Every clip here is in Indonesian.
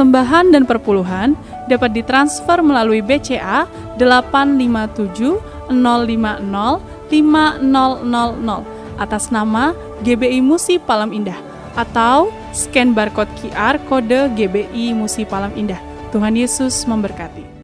persembahan dan perpuluhan dapat ditransfer melalui BCA 857 050 5000 atas nama GBI Musi Palam Indah atau scan barcode QR kode GBI Musi Palam Indah. Tuhan Yesus memberkati.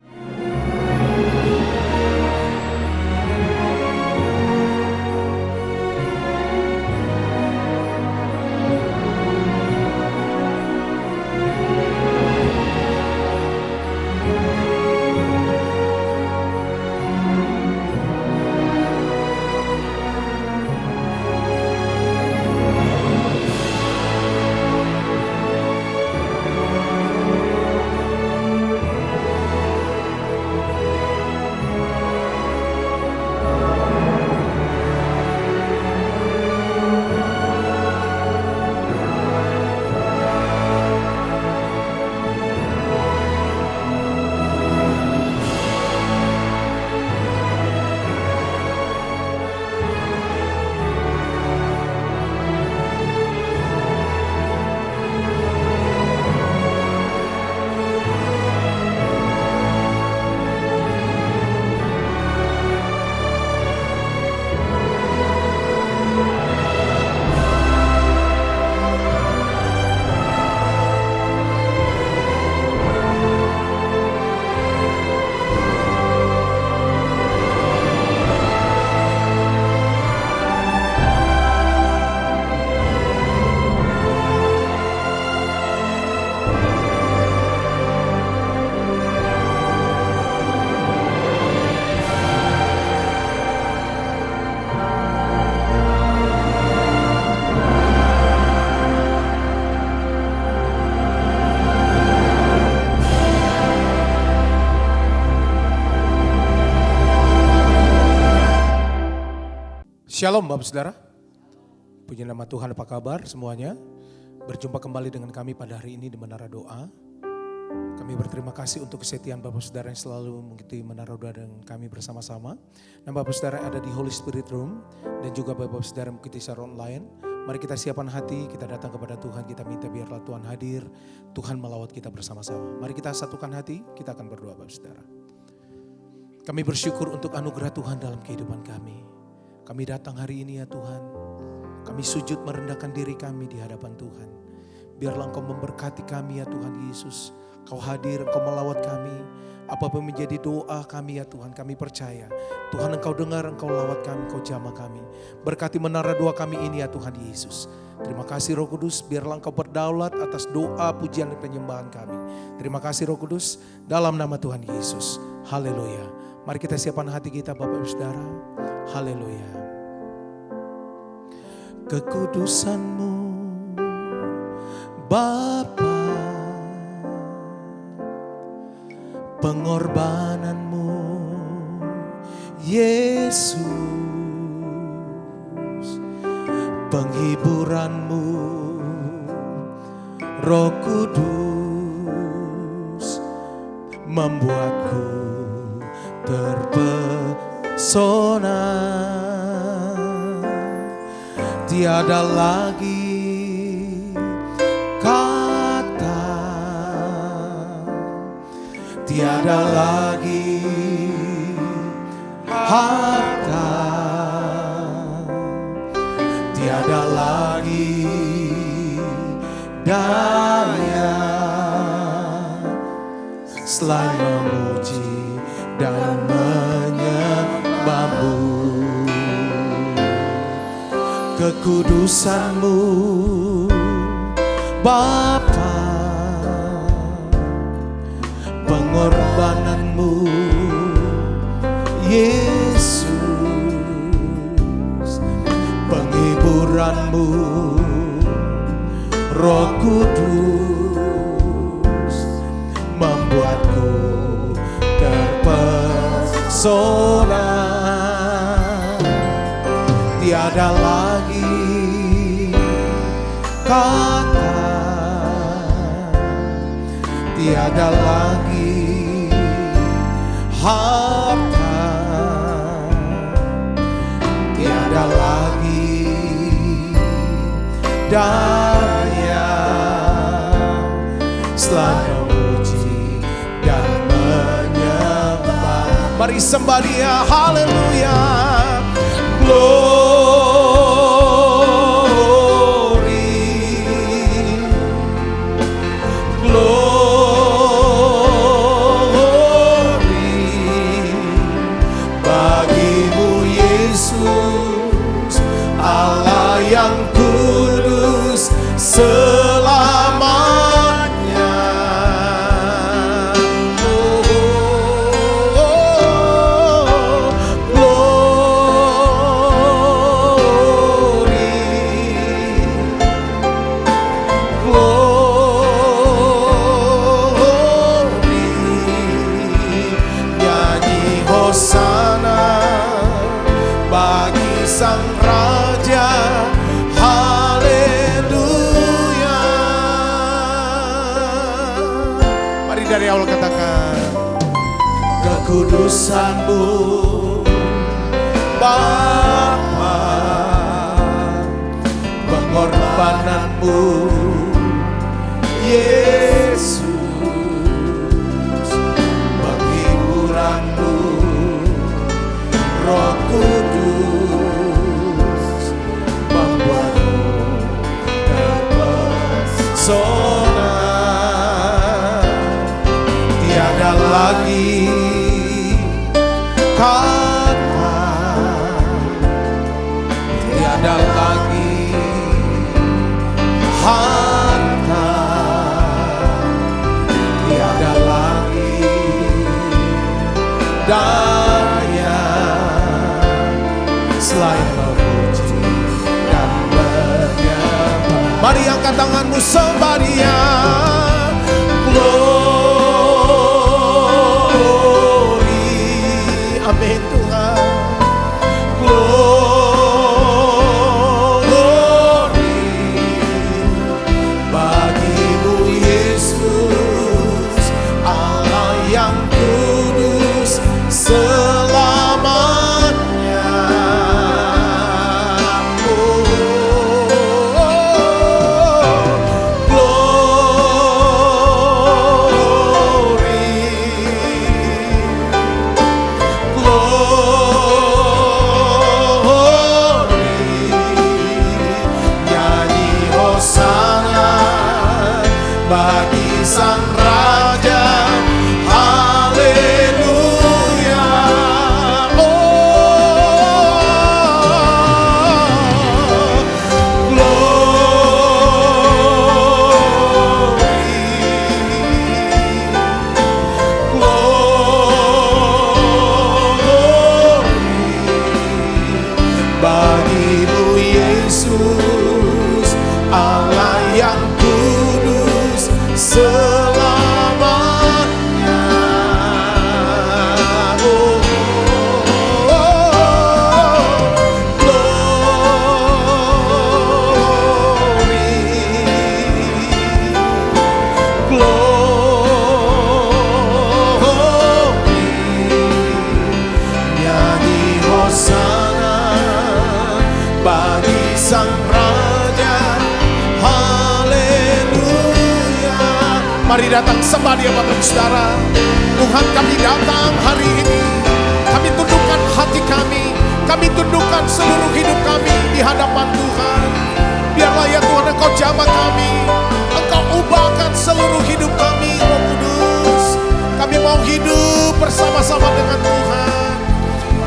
Shalom Bapak Saudara, puji nama Tuhan, apa kabar semuanya? Berjumpa kembali dengan kami pada hari ini di Menara Doa. Kami berterima kasih untuk kesetiaan Bapak Saudara yang selalu mengikuti Menara Doa dengan kami bersama-sama. Dan Bapak Saudara ada di Holy Spirit Room dan juga Bapak Saudara mengikuti secara online. Mari kita siapkan hati, kita datang kepada Tuhan, kita minta biarlah Tuhan hadir, Tuhan melawat kita bersama-sama. Mari kita satukan hati, kita akan berdoa Bapak Saudara. Kami bersyukur untuk anugerah Tuhan dalam kehidupan kami. Kami datang hari ini ya Tuhan, kami sujud merendahkan diri kami di hadapan Tuhan. Biarlah Engkau memberkati kami ya Tuhan Yesus. Kau hadir, Engkau melawat kami. Apapun menjadi doa kami ya Tuhan, kami percaya. Tuhan Engkau dengar, Engkau lawat kami, Engkau jamah kami. Berkati menara doa kami ini ya Tuhan Yesus. Terima kasih Roh Kudus, biarlah Engkau berdaulat atas doa, pujian dan penyembahan kami. Terima kasih Roh Kudus, dalam nama Tuhan Yesus. Haleluya. Mari kita siapkan hati kita Bapak Ibu Saudara. Haleluya. Kekudusan-Mu Bapa, pengorbanan-Mu Yesus, penghiburan-Mu Roh Kudus, membuatku terpesona. Tiada lagi kata, tiada lagi harta, tiada lagi daya selain memuji dan menyembah-Mu. Kekudusan-Mu Bapa, pengorbanan-Mu Yesus, penghiburan-Mu Roh Kudus, membuatku terpesona. Tiada lagi kata, tiada lagi harta, tiada lagi daya selain Mari sembah Dia, haleluya. Kekudusan-Mu Bapa, pengorbanan-Mu Yesus, penghiburan-Mu Roh Kudus, membuatmu terpesona. Tiada lagi kata, tiada lagi harta, tiada lagi daya selain memuji dan menyembah. Mari angkat tanganmu, sembah Dia. Amin Tuhan. Glory bagi-Mu Yesus, Allah yang kudus selamanya. Mari datang sembah Dia Bapak Saudara. Tuhan, kami datang hari ini. Kami tundukkan hati kami. Kami tundukkan seluruh hidup kami di hadapan Tuhan. Biarlah ya Tuhan Engkau jamah kami. Engkau ubahkan seluruh hidup kami, Roh Kudus. Kami mau hidup bersama-sama dengan Tuhan.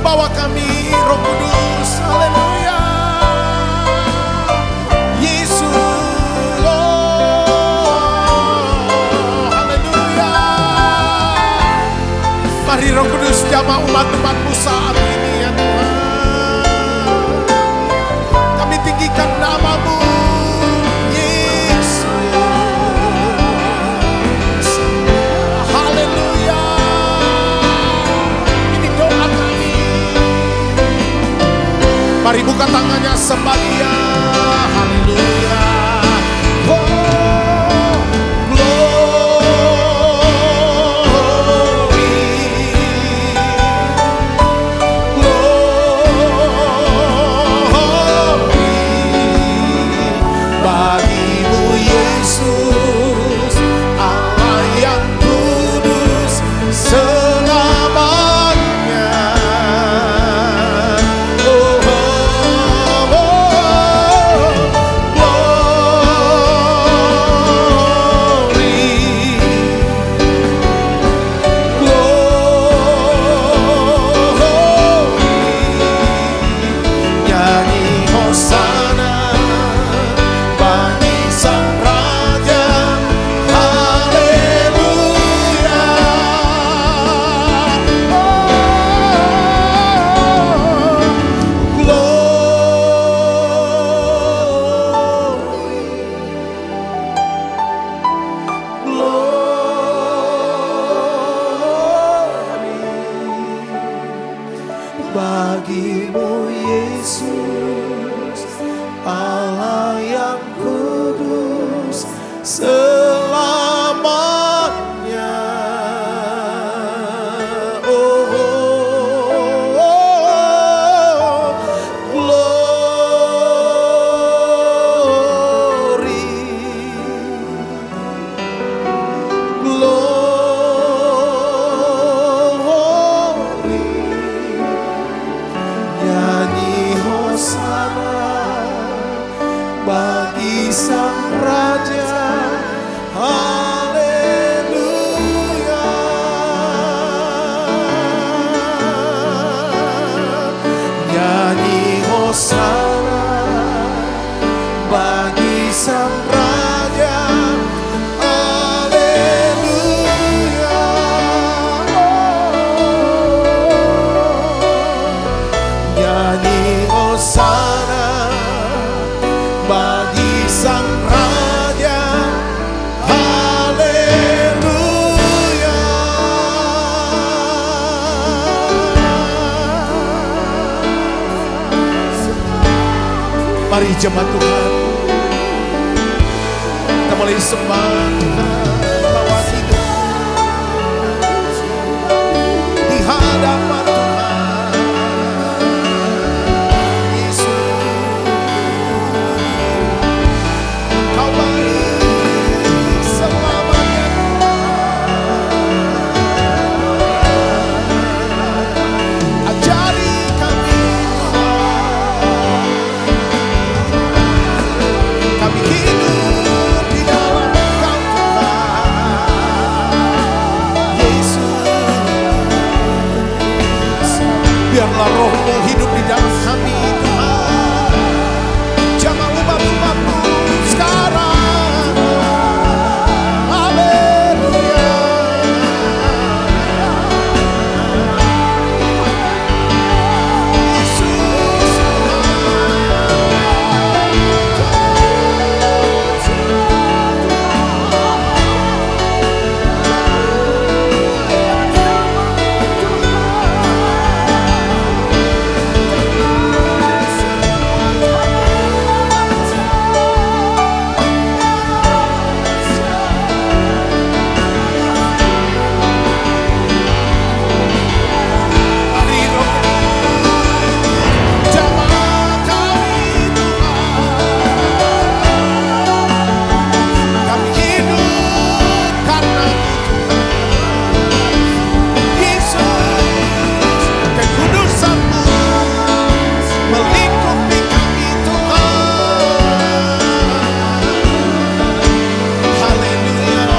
Bawa kami, Roh Kudus. Haleluya. Mari Roh Kudus jamah umat-umat-Mu saat ini ya Tuhan. Kami tinggikan nama-Mu Yesus. Haleluya. Ini doa kami. Mari buka tangannya, sembah Dia. Haleluya. selamanya. Bagi Sang Raja, haleluya. Nyanyi hosana bagi Sang Raja, haleluya. Nyanyi hosana bagi Sang Raja, haleluya. Mari jemaat Tuhan, kita mulai sembah Tuhan, bawa hidup di hadapan Tuhan. Yesus, Kau baik selamanya. Ajari kami Tuhan, kami hidup di dalam Kau Tuhan. Yesus, biarlah Roh-Mu hidup di dalam kami Tuhan. Jangan ubah-ubah-Mu sekarang. Haleluya. Yesus, mari Roh-Mu jamah kami Tuhan. Kami hidup karena-Mu Tuhan. Yesus, kekudusan-Mu melingkupi kami Tuhan. Haleluya,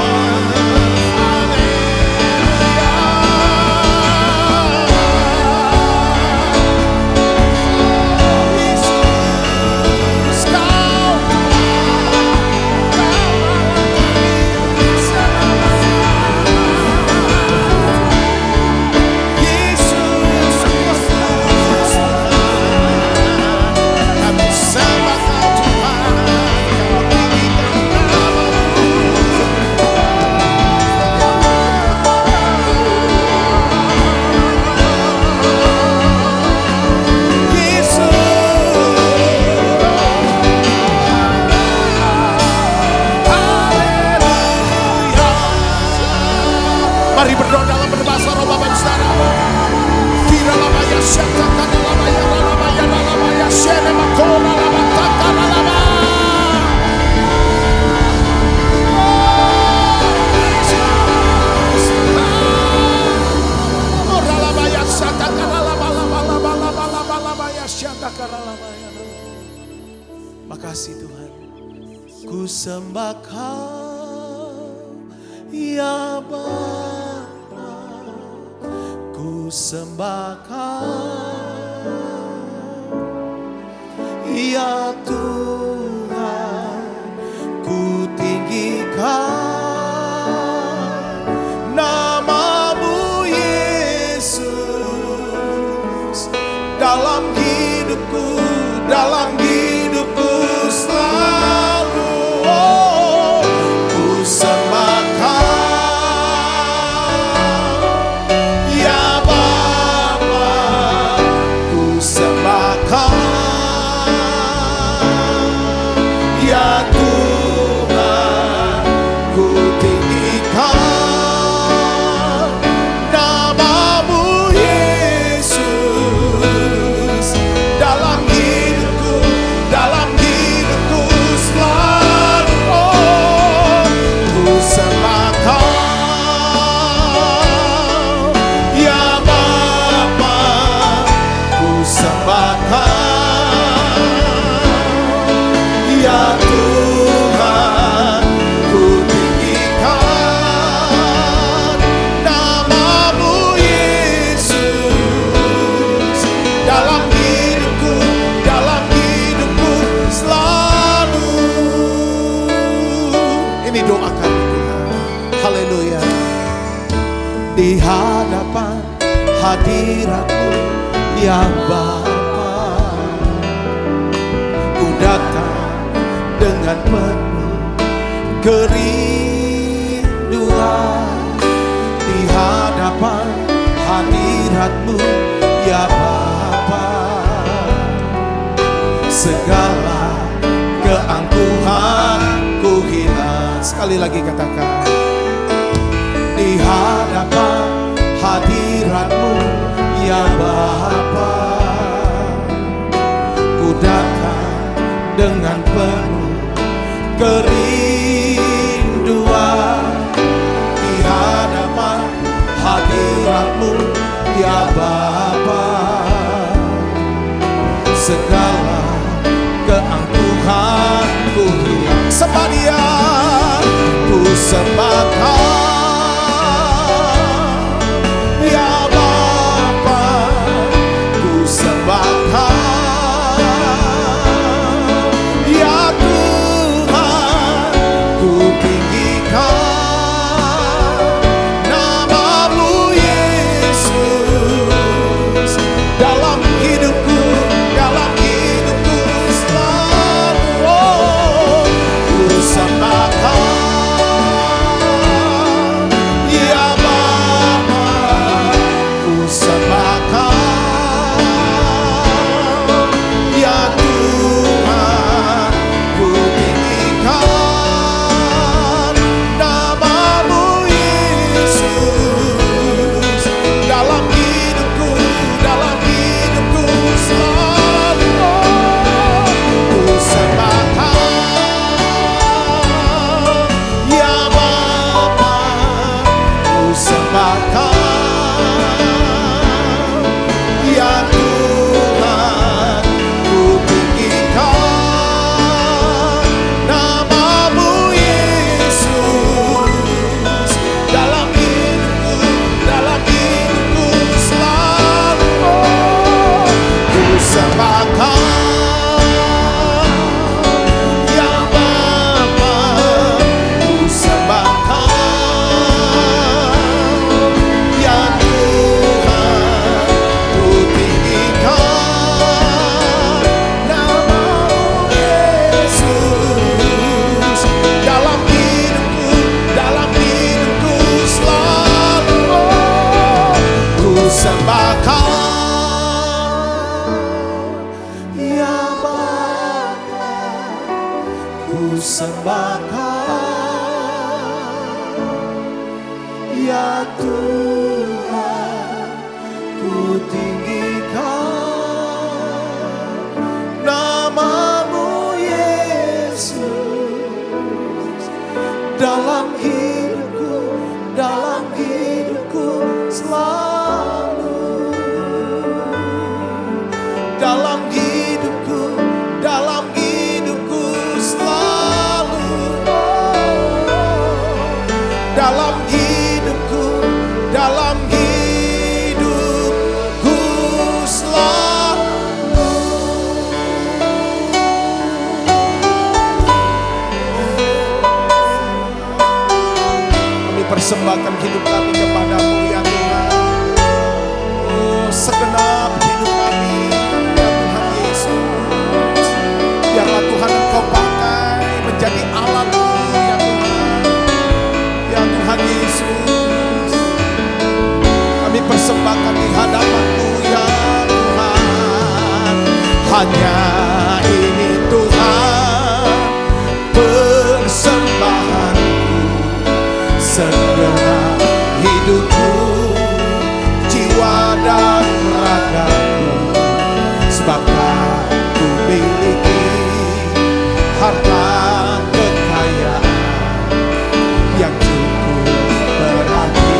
Yesus, Kau Yesus, kami sembah Kau Tuhan, kami tinggikan nama-Mu. Mari berdoa dalam berbahasa roh Bapak Ibu Saudara. Kira lamaya syata kana lamaya syene makona lamata kana lama. Ora lamaya syata kana lamaya syata kana lamaya. Makasih Tuhan. Ku sembah Kau ya Bapa, ku sembah Kau ya Tuhan, ku tinggikan nama-Mu Yesus dalam hidupku selalu. Ku sembah Kau ya Bapa, ku sembah Kau Haleluya. Di hadapan hadirat-Mu ya Bapa, ku datang dengan penuh kerinduan. Di hadapan hadirat-Mu ya Bapa, segala keangkuhan ku hilang. Sekali lagi katakan, di hadapan hadirat-Mu ya Bapa, ku datang dengan penuh kerinduan. Di hadapan hadirat-Mu ya Bapa, segala keangkuhan ku hilang. Sembah Dia, ku sembahkan ya Bapa, ku sembahkan ya Tuhan, ku tinggikan nama-Mu Yesus dalam hidupku selalu. Oh, ku sembahkan ya Bapa, ku sembahkan ya Tuhan, ku tinggikan nama-Mu Yesus dalam hidupku selalu. Ku sembahkan ya Bapa, ku sembahkan ya Tuhan, ku tinggikan nama-Mu Yesus dalam hidupku selalu. Ku sembahkan ya Bapa, ku sembahkan ya Tuhan, ku tinggikan nama-Mu Yesus dalam hidupku selalu. Ku sembahkan ya Bapa, ku sembahkan ya Tuhan, ku tinggikan nama-Mu Yesus dalam hidupku selalu. Dalam hidupku selalu. Dalam hidupku selalu. Kami persembahkan hidup kami kepada-Mu ya Tuhan. Oh, segenap hidup kami ya Tuhan Yesus, biarlah Tuhan Engkau pakai menjadi alat-Mu ya Tuhan. Ya Tuhan Yesus, kami persembahkan di hadapan-Mu ya Tuhan. Hanya ini Tuhan persembahanku, segenap hidupku, jiwa dan ragaku, sebab ku miliki harta kekayaan yang cukup berarti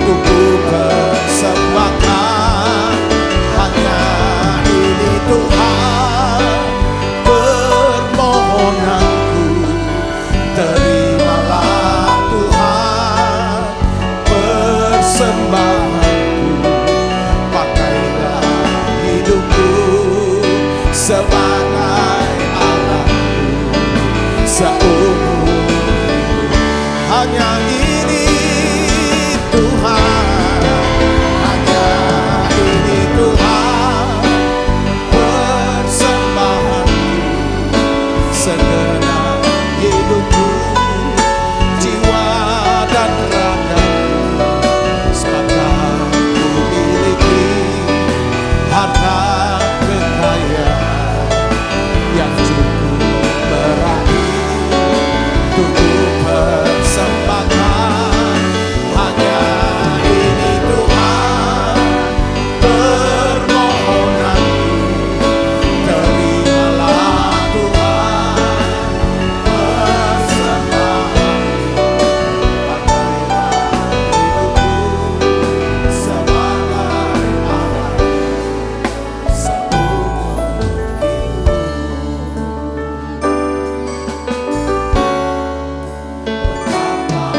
untuk ku persembahkan. Hanya ini Tuhan permohonanku, terimalah Tuhan persembahanku, pakailah hidupku sebagai alatmu seumur hidup. hanya ini Tuhan, hanya ini Tuhan, persembahanku, segenap hidupku, jiwa dan raga, sepakat ku miliki harta kekayaan yang cukup berarti untuk persembahkan hanya ini Tuhan, permohonanku, terimalah Tuhan, persembahan pakailah hidupku sebagai alat seumur hidup. Betapa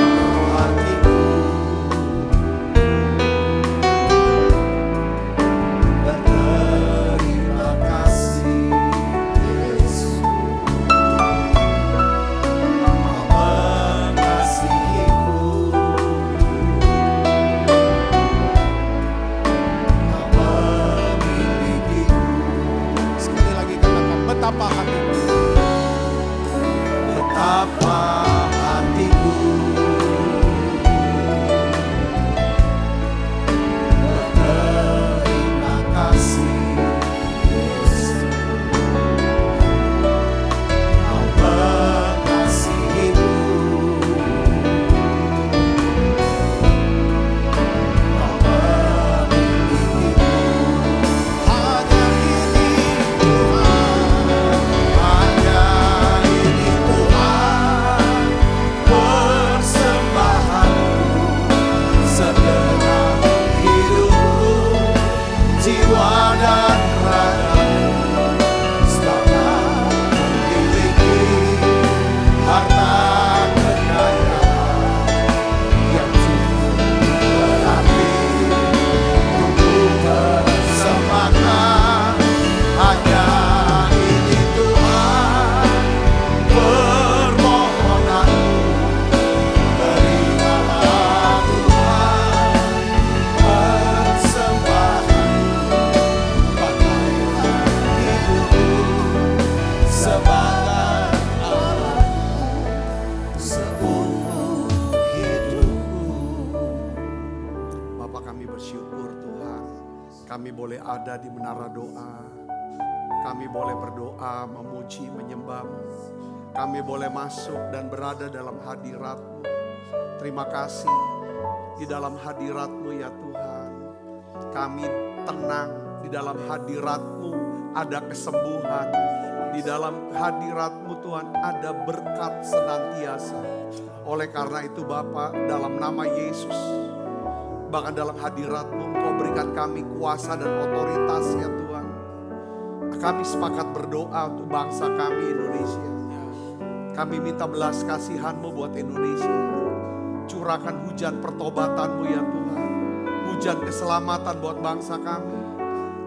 hatiku berterima kasih Yesus, Kau mengasihiku, Kau memilikiku. Sekali lagi katakan, betapa hatiku, betapa hatiku berterima kasih Yesus, Kau mengasihiku, Kau memilikiku. Hanya ini Tuhan, hanya ini Tuhan, persembahanku, segenap hidupku, jiwa dan ragaku, sepakat memiliki harta kekayaan yang cukup berarti untuk persembahkan hanya ini Tuhan, permohonanku, terimalah Tuhan, persembahan pakailah hidupku sebagai alat seumur hidupku. Bapak, kami bersyukur Tuhan, kami boleh ada di menara doa, kami boleh berdoa, memuji, menyembah-Mu, kami boleh masuk dan berada dalam hadirat-Mu. Terima kasih, di dalam hadirat-Mu ya Tuhan, kami tenang. Di dalam hadirat-Mu ada kesembuhan, di dalam hadirat-Mu Tuhan ada berkat senantiasa. Oleh karena itu Bapa, dalam nama Yesus, bahkan dalam hadirat-Mu Engkau berikan kami kuasa dan otoritas ya Tuhan. Kami sepakat berdoa untuk bangsa kami Indonesia. Kami minta belas kasihan-Mu buat Indonesia. Curahkan hujan pertobatan-Mu ya Tuhan, hujan keselamatan buat bangsa kami.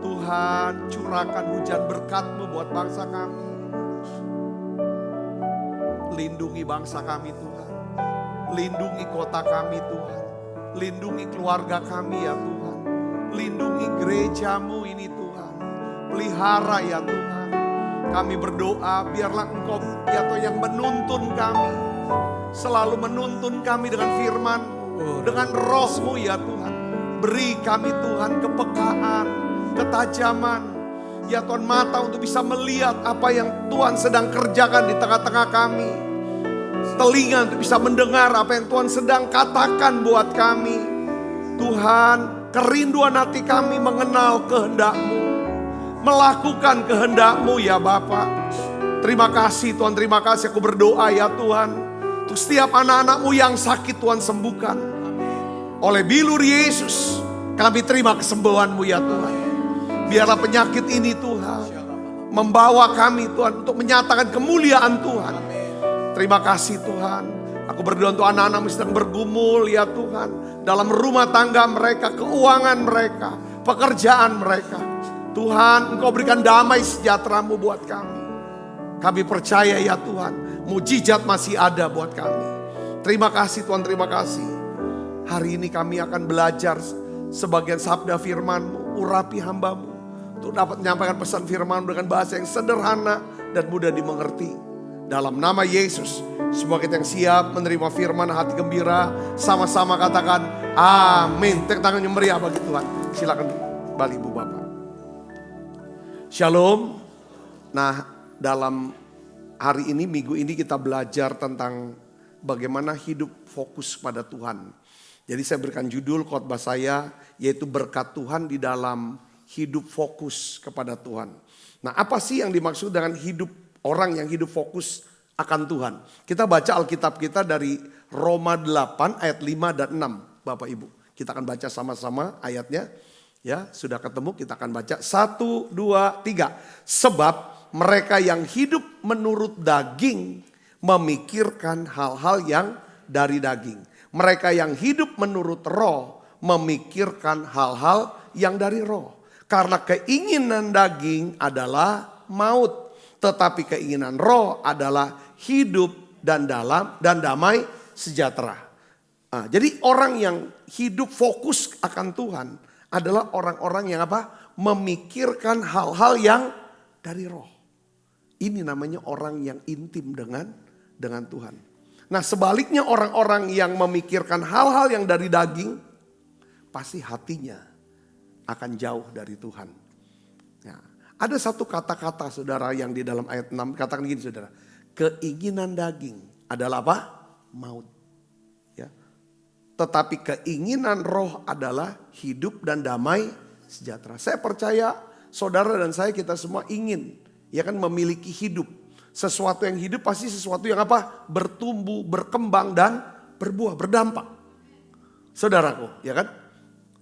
Tuhan, curahkan hujan berkat-Mu buat bangsa kami. Lindungi bangsa kami Tuhan, lindungi kota kami Tuhan, lindungi keluarga kami ya Tuhan, lindungi gereja-Mu ini Tuhan, pelihara ya Tuhan. Kami berdoa biarlah Engkau ya Tuhan yang menuntun kami, selalu menuntun kami dengan firman-Mu, dengan roh-Mu ya Tuhan. Beri kami Tuhan kepekaan, ketajaman ya Tuhan, mata untuk bisa melihat apa yang Tuhan sedang kerjakan di tengah-tengah kami. Telinga untuk bisa mendengar apa yang Tuhan sedang katakan buat kami. Tuhan, kerinduan hati kami mengenal kehendak-Mu, melakukan kehendak-Mu ya Bapa. Terima kasih Tuhan, terima kasih. Aku berdoa ya Tuhan, untuk setiap anak-anak-Mu yang sakit Tuhan sembuhkan. Oleh bilur Yesus kami terima kesembuhan-Mu ya Tuhan. Biarlah penyakit ini Tuhan membawa kami Tuhan untuk menyatakan kemuliaan Tuhan. Terima kasih Tuhan. Aku berdoa untuk anak-anak yang sedang bergumul ya Tuhan, dalam rumah tangga mereka, keuangan mereka, pekerjaan mereka. Tuhan, Engkau berikan damai sejahtera-Mu buat kami. Kami percaya ya Tuhan, mujizat masih ada buat kami. Terima kasih Tuhan, terima kasih. Hari ini kami akan belajar sebagian sabda firman-Mu, urapi hamba-Mu. Untuk dapat menyampaikan pesan firman dengan bahasa yang sederhana dan mudah dimengerti. Dalam nama Yesus, semua kita yang siap menerima firman, hati gembira, sama-sama katakan amin. Tepuk tangan yang meriah bagi Tuhan. Silakan kembali Ibu Bapak. Shalom. Nah, dalam hari ini, minggu ini kita belajar tentang bagaimana hidup fokus pada Tuhan. Jadi saya berikan judul khotbah saya yaitu berkat Tuhan di dalam hidup fokus kepada Tuhan. Nah, apa sih yang dimaksud dengan hidup orang yang hidup fokus akan Tuhan? Kita baca Alkitab kita dari Roma 8 ayat 5 dan 6 Bapak Ibu. Kita akan baca sama-sama ayatnya. Ya, sudah ketemu, kita akan baca 1, 2, 3. Sebab mereka yang hidup menurut daging memikirkan hal-hal yang dari daging. Mereka yang hidup menurut roh memikirkan hal-hal yang dari roh. Karena keinginan daging adalah maut, tetapi keinginan roh adalah hidup dan damai sejahtera. Nah, jadi orang yang hidup fokus akan Tuhan adalah orang-orang yang apa? Memikirkan hal-hal yang dari roh. Ini namanya orang yang intim dengan Tuhan. Nah, sebaliknya orang-orang yang memikirkan hal-hal yang dari daging, pasti hatinya akan jauh dari Tuhan. Nah, ada satu kata-kata saudara yang di dalam ayat 6 katakan gini saudara. Keinginan daging adalah apa? Maut. Ya. Tetapi keinginan roh adalah hidup dan damai sejahtera. Saya percaya saudara dan saya kita semua ingin ya kan memiliki hidup. Sesuatu yang hidup pasti sesuatu yang apa? Bertumbuh, berkembang dan berbuah, berdampak. Saudaraku, ya kan?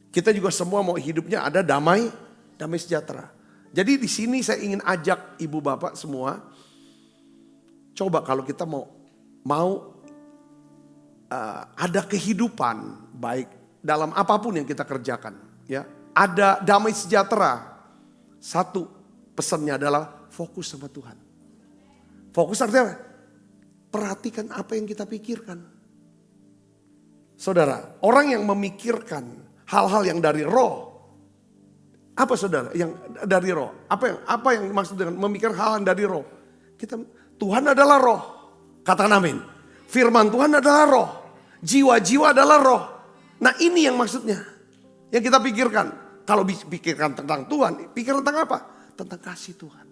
Kita juga semua mau hidupnya ada damai sejahtera. Jadi di sini saya ingin ajak ibu bapak semua, coba kalau kita mau ada kehidupan baik dalam apapun yang kita kerjakan, ya ada damai sejahtera. Satu pesannya adalah fokus sama Tuhan. Fokus artinya apa? Perhatikan apa yang kita pikirkan. Saudara, orang yang memikirkan hal-hal yang dari roh. Apa saudara yang dari roh? Apa yang dimaksud dengan memikirkan hal yang dari roh? Tuhan adalah roh. Katakan amin. Firman Tuhan adalah roh. Jiwa-jiwa adalah roh. Nah, ini yang maksudnya. Yang kita pikirkan. Kalau pikirkan tentang Tuhan, pikir tentang apa? Tentang kasih Tuhan.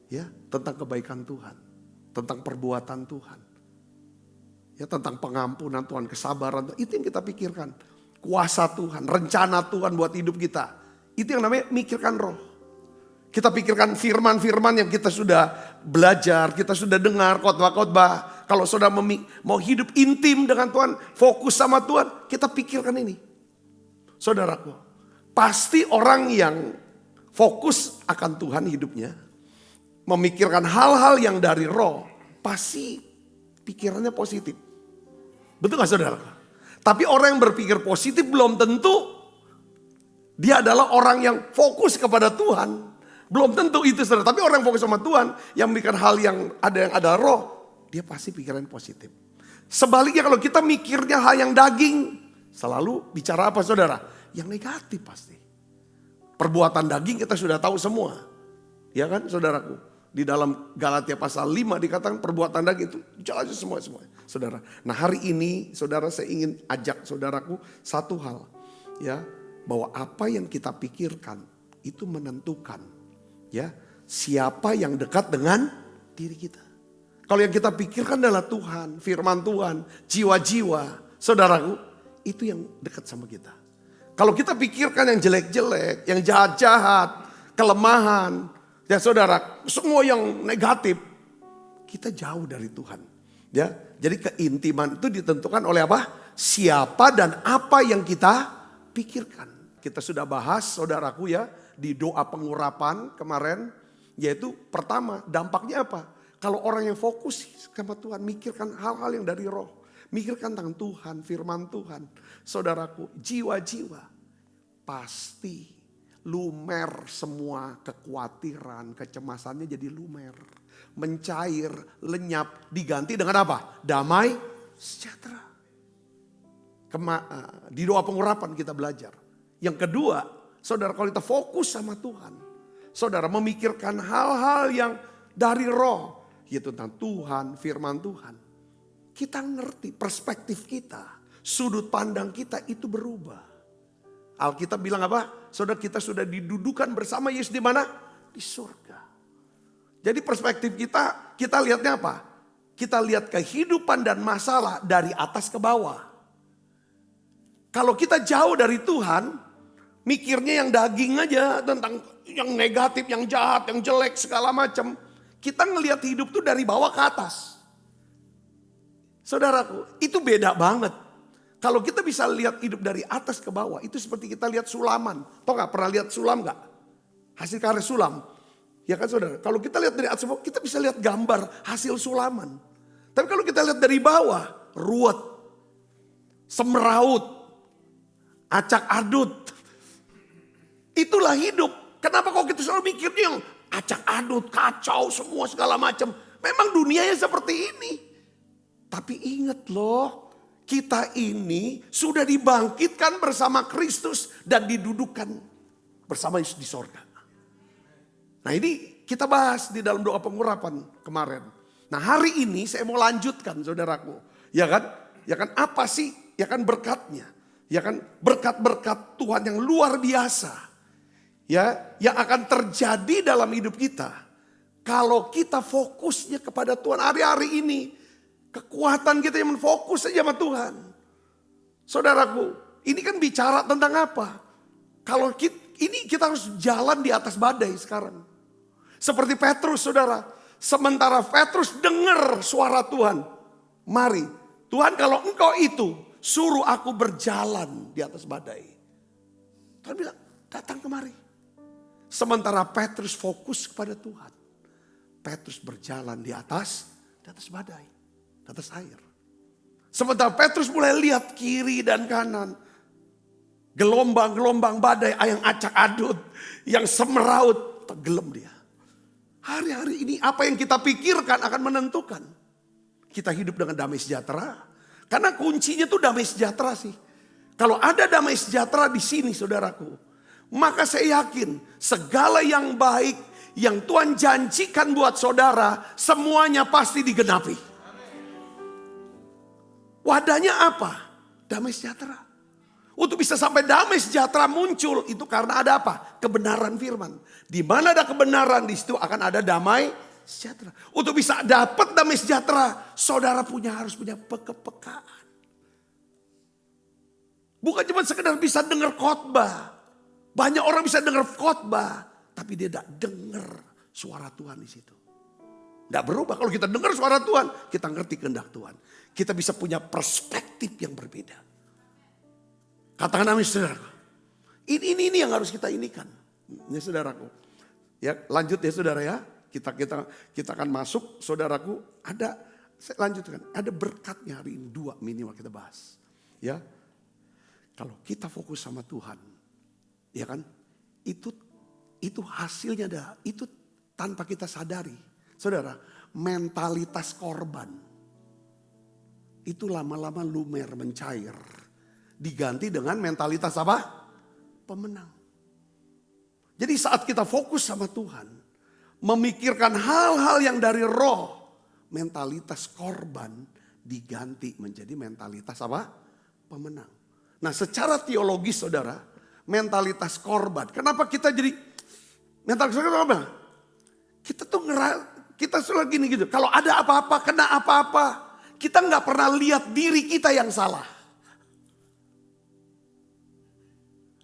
Ya, tentang kebaikan Tuhan, tentang perbuatan Tuhan. Ya, tentang pengampunan Tuhan, kesabaran Tuhan. Itu yang kita pikirkan. Kuasa Tuhan, rencana Tuhan buat hidup kita. Itu yang namanya mikirkan roh. Kita pikirkan firman-firman yang kita sudah belajar, kita sudah dengar khotbah-khotbah. Kalau sudah mau hidup intim dengan Tuhan, fokus sama Tuhan, kita pikirkan ini. Saudaraku, pasti orang yang fokus akan Tuhan hidupnya, memikirkan hal-hal yang dari roh, pasti pikirannya positif. Betul gak saudara? Tapi orang yang berpikir positif belum tentu dia adalah orang yang fokus kepada Tuhan. Belum tentu itu saudara. Tapi orang yang fokus sama Tuhan, yang memikirkan hal yang ada roh, dia pasti pikiran positif. Sebaliknya kalau kita mikirnya hal yang daging, selalu bicara apa saudara? Yang negatif pasti. Perbuatan daging kita sudah tahu semua. Ya kan saudaraku? Di dalam Galatia pasal 5 dikatakan perbuatan daging itu jelas semua. Saudara. Nah, hari ini saudara saya ingin ajak saudaraku satu hal. Ya, bahwa apa yang kita pikirkan itu menentukan ya siapa yang dekat dengan diri kita. Kalau yang kita pikirkan adalah Tuhan, firman Tuhan, jiwa-jiwa, saudaraku, itu yang dekat sama kita. Kalau kita pikirkan yang jelek-jelek, yang jahat-jahat, kelemahan, ya saudara, semua yang negatif, kita jauh dari Tuhan. Ya, jadi keintiman itu ditentukan oleh apa? Siapa dan apa yang kita pikirkan. Kita sudah bahas saudaraku ya di doa pengurapan kemarin, yaitu pertama dampaknya apa? Kalau orang yang fokus sama Tuhan, mikirkan hal-hal yang dari roh, mikirkan tentang Tuhan, firman Tuhan, saudaraku, jiwa-jiwa pasti lumer semua kekhawatiran, kecemasannya jadi lumer. mencair, lenyap, diganti dengan apa? Damai sejahtera. Di doa pengurapan kita belajar. Yang kedua, saudara, kalau kita fokus sama Tuhan, saudara memikirkan hal-hal yang dari roh, yaitu tentang Tuhan, firman Tuhan. Kita ngerti perspektif kita, sudut pandang kita itu berubah. Alkitab bilang apa? Saudara, kita sudah didudukan bersama Yesus di mana? Di surga. Jadi perspektif kita lihatnya apa? Kita lihat kehidupan dan masalah dari atas ke bawah. Kalau kita jauh dari Tuhan, mikirnya yang daging aja, tentang yang negatif, yang jahat, yang jelek, segala macam. Kita ngelihat hidup tuh dari bawah ke atas. Saudaraku, itu beda banget. Kalau kita bisa lihat hidup dari atas ke bawah, itu seperti kita lihat sulaman. Tahu gak, pernah lihat sulam gak? Hasil karya sulam. Ya kan saudara, kalau kita lihat dari atas ke bawah, kita bisa lihat gambar hasil sulaman. Tapi kalau kita lihat dari bawah, ruwet, semeraut, acak adut. Itulah hidup. Kenapa kok kita selalu mikirnya yang acak adut, kacau, semua segala macam. Memang dunianya seperti ini. Tapi ingat loh, kita ini sudah dibangkitkan bersama Kristus dan didudukan bersama Yesus di sorga. Nah ini kita bahas di dalam doa pengurapan kemarin. Nah hari ini saya mau lanjutkan saudaraku. Ya kan? Ya kan, apa sih? Ya kan berkatnya. Ya kan, berkat-berkat Tuhan yang luar biasa. Ya, yang akan terjadi dalam hidup kita. Kalau kita fokusnya kepada Tuhan hari-hari ini. Kekuatan kita yang fokus saja sama Tuhan. Saudaraku, ini kan bicara tentang apa? Kalau kita harus jalan di atas badai sekarang. Seperti Petrus saudara. Sementara Petrus dengar suara Tuhan. Mari, Tuhan kalau engkau itu, suruh aku berjalan di atas badai. Tuhan bilang, datang kemari. Sementara Petrus fokus kepada Tuhan. Petrus berjalan di atas badai. Di atas air. Sementara Petrus mulai lihat kiri dan kanan. Gelombang-gelombang badai yang acak adut. Yang semeraut. Tenggelam dia. Hari-hari ini apa yang kita pikirkan akan menentukan. Kita hidup dengan damai sejahtera. Karena kuncinya tuh damai sejahtera sih. Kalau ada damai sejahtera di sini saudaraku. Maka saya yakin segala yang baik yang Tuhan janjikan buat saudara. Semuanya pasti digenapi. Wadahnya apa? Damai sejahtera. Untuk bisa sampai damai sejahtera muncul itu karena ada apa? Kebenaran firman. Di mana ada kebenaran di situ akan ada damai sejahtera. Untuk bisa dapat damai sejahtera, saudara harus punya kepekaan. Bukan cuma sekedar bisa dengar khotbah. Banyak orang bisa dengar khotbah, tapi dia tidak dengar suara Tuhan di situ. Tidak berubah kalau kita dengar suara Tuhan, kita ngerti kehendak Tuhan. Kita bisa punya perspektif yang berbeda. Katakan amin saudara. Ini yang harus kita inikan. Ini saudaraku. Ya, lanjut ya saudara ya. Kita akan masuk saudaraku. Saya lanjutkan. Ada berkatnya hari ini 2 minimal kita bahas. Ya. Kalau kita fokus sama Tuhan. Ya kan. Itu hasilnya itu tanpa kita sadari. Saudara, mentalitas korban. Itu lama-lama lumer mencair. Diganti dengan mentalitas apa? Pemenang. Jadi saat kita fokus sama Tuhan. Memikirkan hal-hal yang dari roh. Mentalitas korban diganti menjadi mentalitas apa? Pemenang. Nah secara teologis saudara. Mentalitas korban. Kenapa kita jadi mentalitas korban apa? Kita sudah gini gitu. Kalau ada apa-apa, kena apa-apa. Kita nggak pernah lihat diri kita yang salah.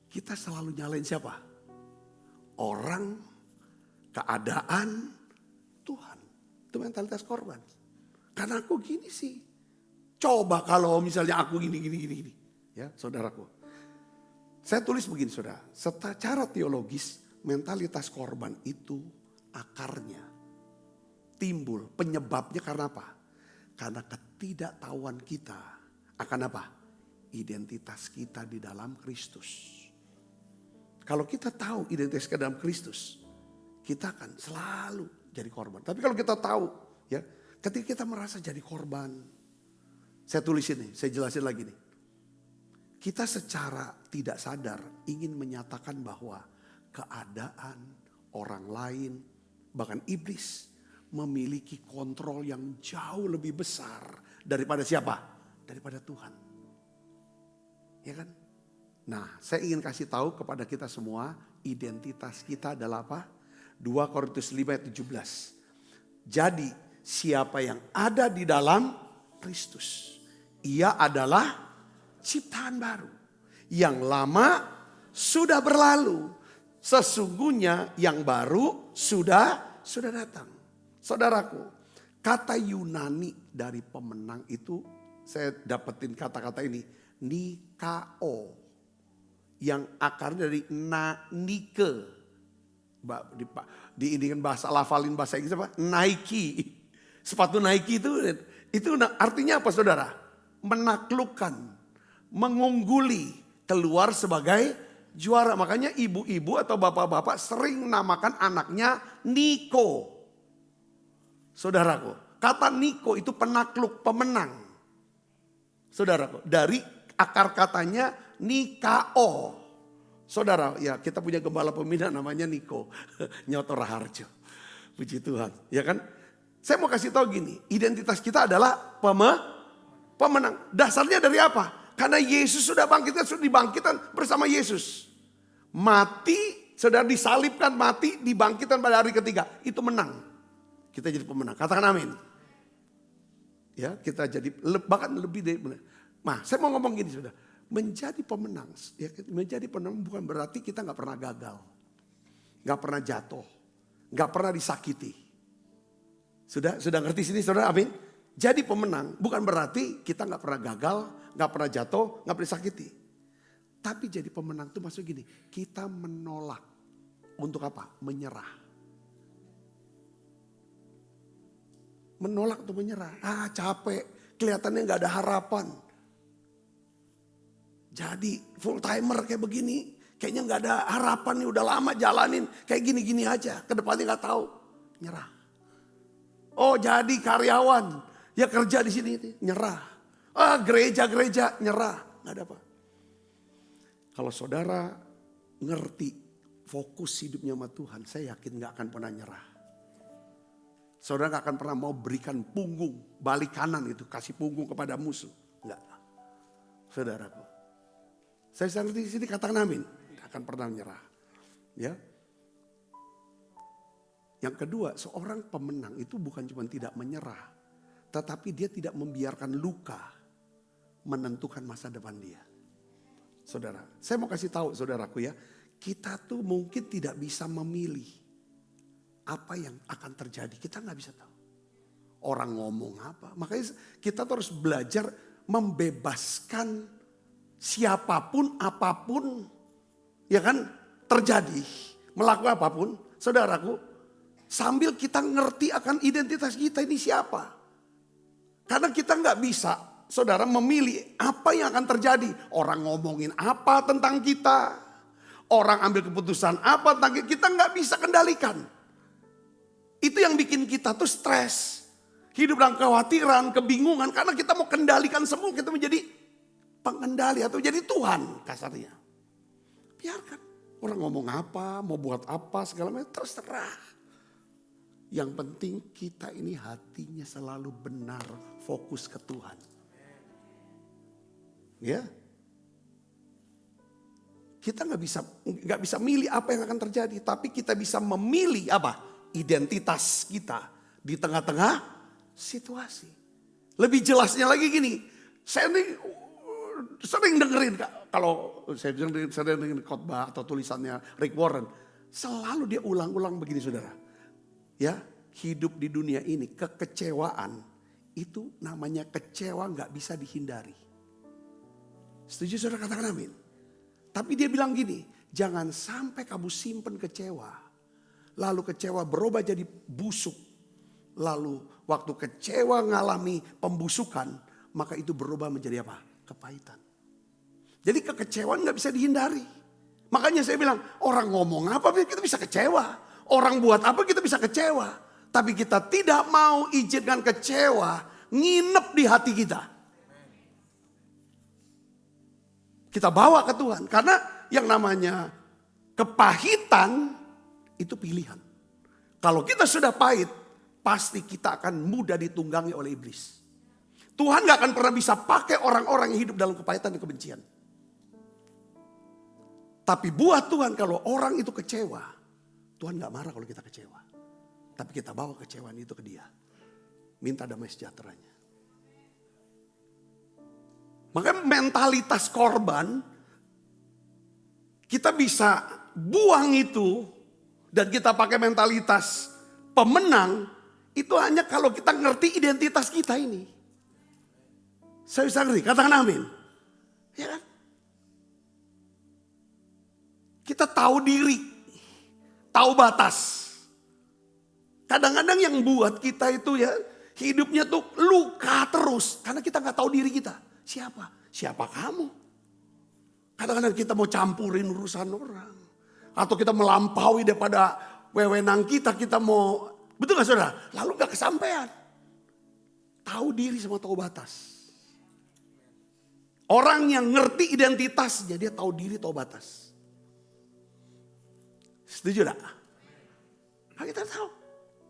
Kita selalu nyalain siapa? Orang, keadaan, Tuhan. Itu mentalitas korban. Karena aku gini sih. Coba kalau misalnya aku gini. Ya saudaraku. Saya tulis begini saudara. Secara teologis mentalitas korban itu akarnya. Timbul penyebabnya karena apa? Karena ketidaktahuan kita akan apa? Identitas kita di dalam Kristus. Kalau kita tahu identitas kita dalam Kristus, kita akan selalu jadi korban. Tapi kalau kita tahu ya, ketika kita merasa jadi korban, saya tulisin nih, saya jelasin lagi nih. Kita secara tidak sadar ingin menyatakan bahwa keadaan orang lain, bahkan iblis memiliki kontrol yang jauh lebih besar daripada siapa? Daripada Tuhan. Ya kan? Nah, saya ingin kasih tahu kepada kita semua, identitas kita adalah apa? 2 Korintus 5 ayat 17. Jadi, siapa yang ada di dalam Kristus, ia adalah ciptaan baru. Yang lama sudah berlalu. Sesungguhnya yang baru sudah datang. Saudaraku, kata Yunani dari pemenang itu, saya dapetin kata-kata ini. Nikao. Yang akarnya dari Nike. Di ini kan bahasa lafalin bahasa Inggris apa? Nike. Sepatu Nike itu artinya apa saudara? Menaklukkan, mengungguli, keluar sebagai juara. Makanya ibu-ibu atau bapak-bapak sering namakan anaknya Niko. Saudaraku, kata Niko itu penakluk, pemenang. Saudaraku, dari akar katanya Nikao. Saudara, ya kita punya gembala pembina namanya Niko. Nyoto Raharjo. Puji Tuhan, ya kan? Saya mau kasih tahu gini, identitas kita adalah pemenang. Dasarnya dari apa? Karena Yesus sudah bangkitkan, sudah dibangkitkan bersama Yesus. Mati, saudara disalibkan, mati, dibangkitkan pada hari ketiga. Itu menang. Kita jadi pemenang. Katakan amin. Ya, kita jadi bahkan lebih dari menang. Nah, saya mau ngomong gini sudah. Menjadi pemenang, ya, menjadi pemenang bukan berarti kita nggak pernah gagal, nggak pernah jatuh, nggak pernah disakiti. Sudah ngerti sini, saudara? Amin. Jadi pemenang bukan berarti kita nggak pernah gagal, nggak pernah jatuh, nggak pernah disakiti. Tapi jadi pemenang itu maksud gini, kita menolak untuk apa? Menyerah. Menolak untuk menyerah. Capek, kelihatannya nggak ada harapan. Jadi full timer kayak begini, kayaknya nggak ada harapan nih, udah lama jalanin kayak gini-gini aja, kedepannya nggak tahu, nyerah. Oh jadi karyawan, ya kerja di sini nyerah. Gereja nyerah, nggak ada apa. Kalau saudara ngerti fokus hidupnya sama Tuhan, saya yakin nggak akan pernah nyerah. Saudara nggak akan pernah mau berikan punggung, balik kanan itu, kasih punggung kepada musuh, nggak. Saudaraku. Saya ngerti di sini katakan amin. Akan pernah menyerah. Ya. Yang kedua, seorang pemenang itu bukan cuma tidak menyerah. Tetapi dia tidak membiarkan luka menentukan masa depan dia. Saudara, saya mau kasih tahu saudaraku ya. Kita tuh mungkin tidak bisa memilih apa yang akan terjadi. Kita gak bisa tahu. Orang ngomong apa. Makanya kita tuh harus belajar membebaskan siapapun, apapun, ya kan, terjadi, melakukan apapun, saudaraku, sambil kita ngerti akan identitas kita ini siapa. Karena kita nggak bisa, saudara, memilih apa yang akan terjadi. Orang ngomongin apa tentang kita, orang ambil keputusan apa tentang kita nggak bisa kendalikan. Itu yang bikin kita tuh stres, hidup dalam kekhawatiran, kebingungan, karena kita mau kendalikan semua, kita menjadi pengendali atau jadi Tuhan kasarnya. Biarkan orang ngomong apa, mau buat apa, segala macam terserah. Yang penting kita ini hatinya selalu benar, fokus ke Tuhan. Ya, kita nggak bisa milih apa yang akan terjadi, tapi kita bisa memilih apa? Identitas kita di tengah-tengah situasi. Lebih jelasnya lagi gini, saya ini sering dengerin kalau saya sering dengerin khotbah atau tulisannya Rick Warren, selalu dia ulang-ulang begini saudara. Ya, hidup di dunia ini kekecewaan itu namanya kecewa nggak bisa dihindari. Setuju saudara, katakan amin. Tapi dia bilang gini, jangan sampai kamu simpen kecewa, lalu kecewa berubah jadi busuk, lalu waktu kecewa ngalami pembusukan, maka itu berubah menjadi apa? Kepahitan. Jadi kekecewaan gak bisa dihindari. Makanya saya bilang, orang ngomong apa kita bisa kecewa. Orang buat apa kita bisa kecewa. Tapi kita tidak mau izinkan kecewa nginep di hati kita. Kita bawa ke Tuhan. Karena yang namanya kepahitan itu pilihan. Kalau kita sudah pahit, pasti kita akan mudah ditunggangi oleh iblis. Tuhan gak akan pernah bisa pakai orang-orang yang hidup dalam kepahitan dan kebencian. Tapi buat Tuhan kalau orang itu kecewa, Tuhan gak marah kalau kita kecewa. Tapi kita bawa kecewaan itu ke dia. Minta damai sejahteranya. Makanya mentalitas korban, kita bisa buang itu. Dan kita pakai mentalitas pemenang, itu hanya kalau kita ngerti identitas kita ini. Saya bisa ngerti, katakan amin. Ya kan? Kita tahu diri, tahu batas. Kadang-kadang yang buat kita itu ya hidupnya tuh luka terus. Karena kita gak tahu diri kita. Siapa? Siapa kamu? Kadang-kadang kita mau campurin urusan orang. Atau kita melampaui daripada wewenang kita. Kita mau, betul gak saudara? Lalu gak kesampaian. Tahu diri sama tahu batas. Orang yang ngerti identitasnya, dia tahu diri, tahu batas. Setuju gak? Nah, kita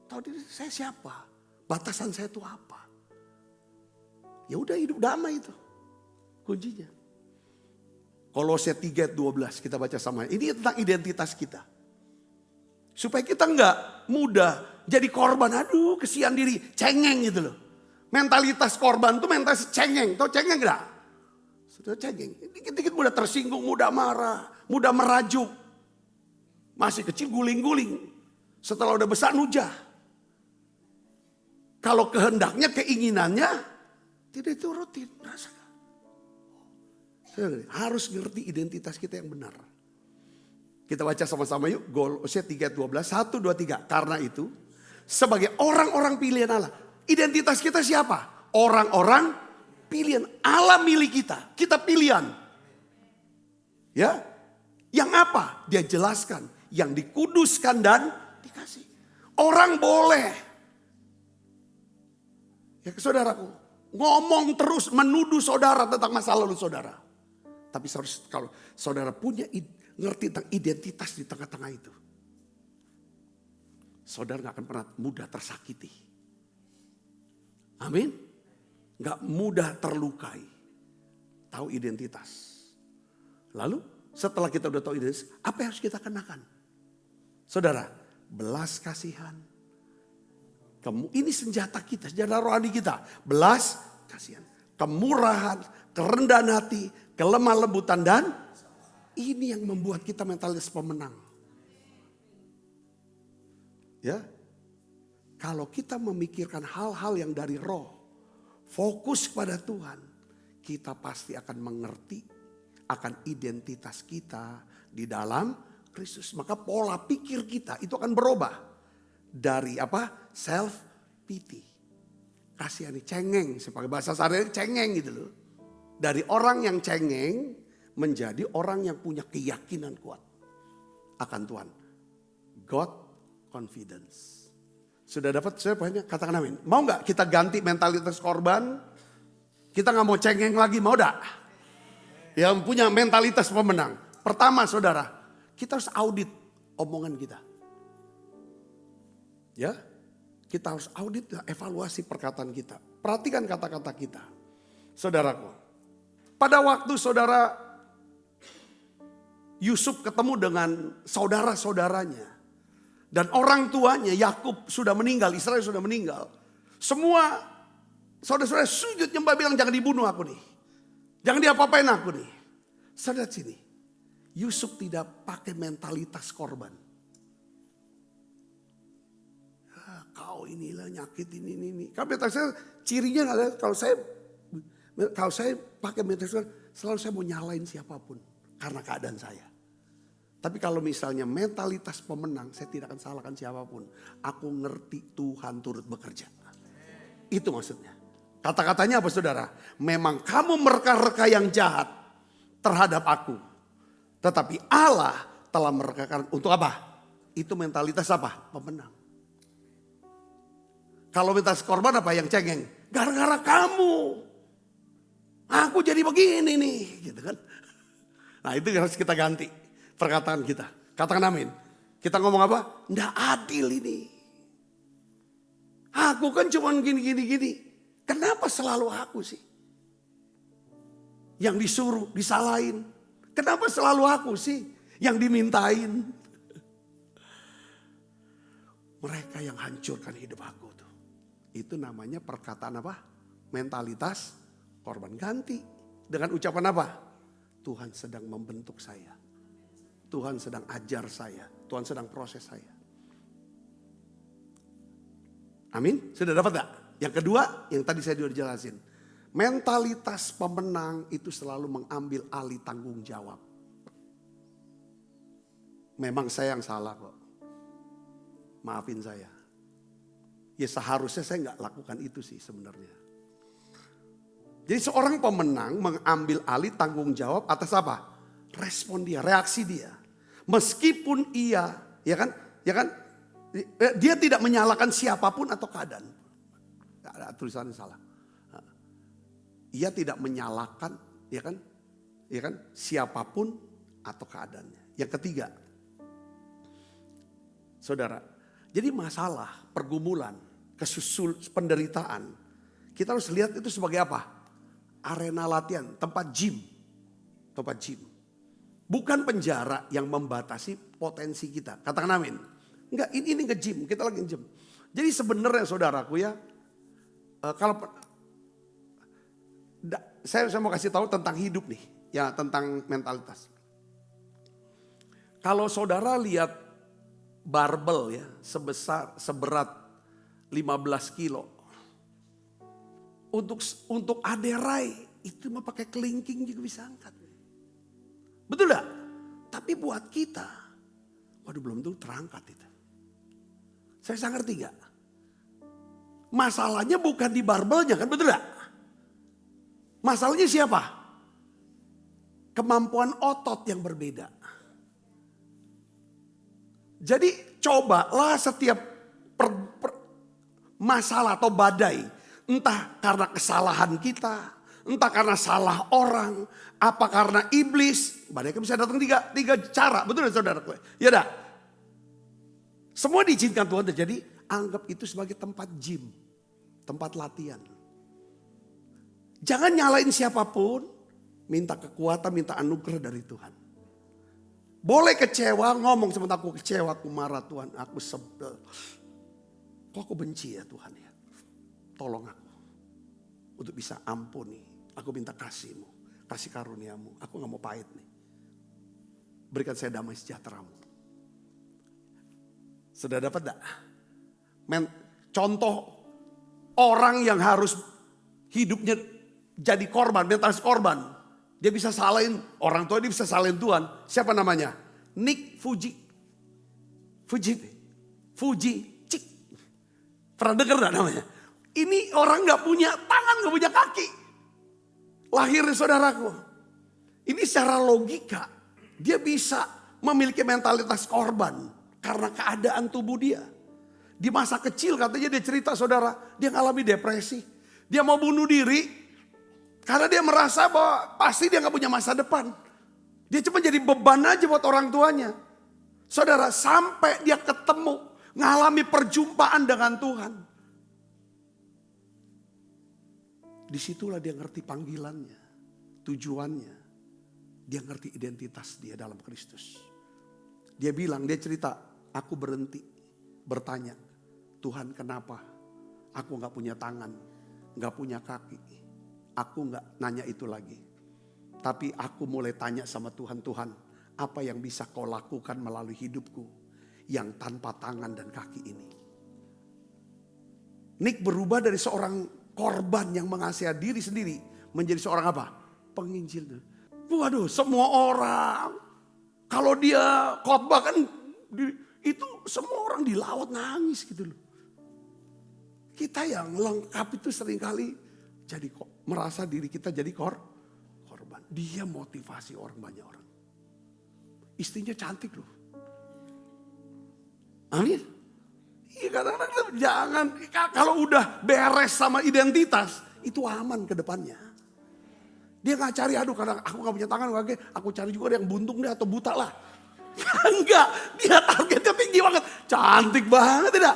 tahu diri saya siapa, batasan saya itu apa. Ya udah hidup damai itu kuncinya. Kolose 3 ayat 12 kita baca sama. Ini tentang identitas kita. Supaya kita nggak mudah jadi korban. Aduh kesian diri, cengeng gitu loh. Mentalitas korban tuh mentalitas cengeng. Tahu cengeng nggak? Sudah cengeng. Dikit-dikit mudah tersinggung, mudah marah, mudah merajuk. Masih kecil guling-guling. Setelah udah besar nujah. Kalau kehendaknya, keinginannya tidak diturutin. Rasakan. Harus ngerti identitas kita yang benar. Kita baca sama-sama yuk. Kolose 3 ayat 12. 1, 2, 3. Karena itu sebagai orang-orang pilihan Allah. Identitas kita siapa? Orang-orang pilihan Allah milik kita. Kita pilihan. Ya. Yang apa? Dia jelaskan. Yang dikuduskan dan dikasih. Orang boleh. Ya saudaraku, ngomong terus menuduh saudara tentang masa lalu saudara. Tapi kalau saudara punya ngerti tentang identitas di tengah-tengah itu. Saudara gak akan pernah mudah tersakiti. Amin. Gak mudah terlukai. Tahu identitas. Lalu setelah kita udah tahu identitas, apa yang harus kita kenakan? Saudara, belas kasihan. Ini senjata kita, senjata rohani kita. Belas kasihan, kemurahan, kerendahan hati, kelemah lembutan dan ini yang membuat kita mentalitas pemenang. Ya, kalau kita memikirkan hal-hal yang dari roh, fokus pada Tuhan, kita pasti akan mengerti akan identitas kita di dalam Kristus. Maka pola pikir kita itu akan berubah. Dari apa? Self pity. Kasihani, cengeng. Sebagai bahasa sehari cengeng gitu loh. Dari orang yang cengeng menjadi orang yang punya keyakinan kuat akan Tuhan. God confidence. Sudah dapat saya banyak, katakan amin. Mau gak kita ganti mentalitas korban? Kita gak mau cengeng lagi, mau gak? Yang punya mentalitas pemenang. Pertama saudara, kita harus audit omongan kita. Ya, kita harus audit, evaluasi perkataan kita. Perhatikan kata-kata kita. Saudaraku, pada waktu saudara Yusuf ketemu dengan saudara-saudaranya. Dan orang tuanya Yakub sudah meninggal, Israel sudah meninggal. Semua saudara-saudara sujud nyembah bilang jangan dibunuh aku nih. Jangan diapa-apain aku nih. Saudara sini, Yusuf tidak pakai mentalitas korban. Kau inilah nyakit ini. Karena saya cirinya adalah kalau saya pakai mentalitas selalu saya mau nyalain siapapun karena keadaan saya. Tapi kalau misalnya mentalitas pemenang, saya tidak akan salahkan siapapun. Aku ngerti Tuhan turut bekerja. Itu maksudnya. Kata-katanya apa saudara? Memang kamu mereka-reka yang jahat terhadap aku. Tetapi Allah telah merekakan untuk apa? Itu mentalitas apa? Pemenang. Kalau minta korban apa yang cengeng? Gara-gara kamu. Aku jadi begini nih, gitu kan. Nah itu harus kita ganti perkataan kita. Katakan amin. Kita ngomong apa? Nggak adil ini. Aku kan cuma gini. Kenapa selalu aku sih? Yang disuruh, disalahin. Kenapa selalu aku sih yang dimintain? Mereka yang hancurkan hidup aku tuh. Itu namanya perkataan apa? Mentalitas korban. Ganti dengan ucapan apa? Tuhan sedang membentuk saya. Tuhan sedang ajar saya. Tuhan sedang proses saya. Amin? Sudah dapat gak? Yang kedua, yang tadi saya sudah jelasin. Mentalitas pemenang itu selalu mengambil alih tanggung jawab. Memang saya yang salah kok. Maafin saya. Ya seharusnya saya nggak lakukan itu sih sebenarnya. Jadi seorang pemenang mengambil alih tanggung jawab atas apa? Respon dia, reaksi dia. Meskipun ia, ya kan, dia tidak menyalahkan siapapun atau keadaan. Ada tulisannya salah. Ia tidak menyalahkan, ya kan, siapapun atau keadaannya. Yang ketiga, saudara, jadi masalah, pergumulan, penderitaan, kita harus lihat itu sebagai apa? Arena latihan, tempat gym. Bukan penjara yang membatasi potensi kita. Katakan amin. Enggak, ini nge-gym, kita lagi nge-gym. Jadi sebenarnya saudaraku ya, kalau saya mau kasih tahu tentang hidup nih, ya tentang mentalitas. Kalau saudara lihat barbel ya, seberat 15 kilo. Untuk aderai itu mah pakai kelingking juga bisa angkat. Betul gak? Tapi buat kita, waduh belum tentu terangkat itu. Saya sangat ngerti gak? Masalahnya bukan di barbelnya kan, betul gak? Masalahnya siapa? Kemampuan otot yang berbeda. Jadi cobalah setiap masalah atau badai. Entah karena kesalahan kita, entah karena salah orang, apa karena iblis. Badai kan bisa datang tiga cara, betul ya saudara? Ya dah. Semua diizinkan Tuhan terjadi, anggap itu sebagai tempat gym, tempat latihan. Jangan nyalain siapapun, minta kekuatan, minta anugerah dari Tuhan. Boleh kecewa, ngomong sebentar, aku kecewa, aku marah Tuhan, aku sebel. Kok aku benci ya Tuhan ya? Tolong aku untuk bisa ampuni. Aku minta kasih-Mu, kasih karuniamu. Aku gak mau pahit nih. Berikan saya damai sejahtera-Mu. Sudah dapat gak? Contoh orang yang harus hidupnya jadi korban, mentalitas korban. Dia bisa salahin orang tua, dia bisa salahin Tuhan. Siapa namanya? Nick Vujicic. Pernah dengar gak namanya? Ini orang gak punya tangan, gak punya kaki. Lahir saudaraku. Ini secara logika. Dia bisa memiliki mentalitas korban. Karena keadaan tubuh dia. Di masa kecil katanya dia cerita saudara. Dia ngalami depresi. Dia mau bunuh diri. Karena dia merasa bahwa pasti dia gak punya masa depan. Dia cuma jadi beban aja buat orang tuanya. Saudara, sampai dia ketemu. Ngalami perjumpaan dengan Tuhan. Disitulah dia ngerti panggilannya. Tujuannya. Dia ngerti identitas dia dalam Kristus. Dia bilang, dia cerita, aku berhenti bertanya. Tuhan kenapa aku gak punya tangan, gak punya kaki. Aku gak nanya itu lagi. Tapi aku mulai tanya sama Tuhan, Tuhan apa yang bisa kau lakukan melalui hidupku yang tanpa tangan dan kaki ini. Nick berubah dari seorang korban yang mengasihi diri sendiri menjadi seorang apa? Penginjil. Waduh, semua orang kalau dia khotbah kan itu semua orang dilawat nangis gitu loh. Kita yang lengkap itu seringkali jadi merasa diri kita jadi korban. Dia motivasi orang, banyak orang. Istrinya cantik loh. Amin. Iya, kadang-kadang jangan, kalau udah beres sama identitas, itu aman ke depannya. Dia gak cari, aduh kadang aku gak punya tangan, aku cari juga yang buntung deh atau buta lah. Enggak, dia targetnya tinggi banget. Cantik banget tidak?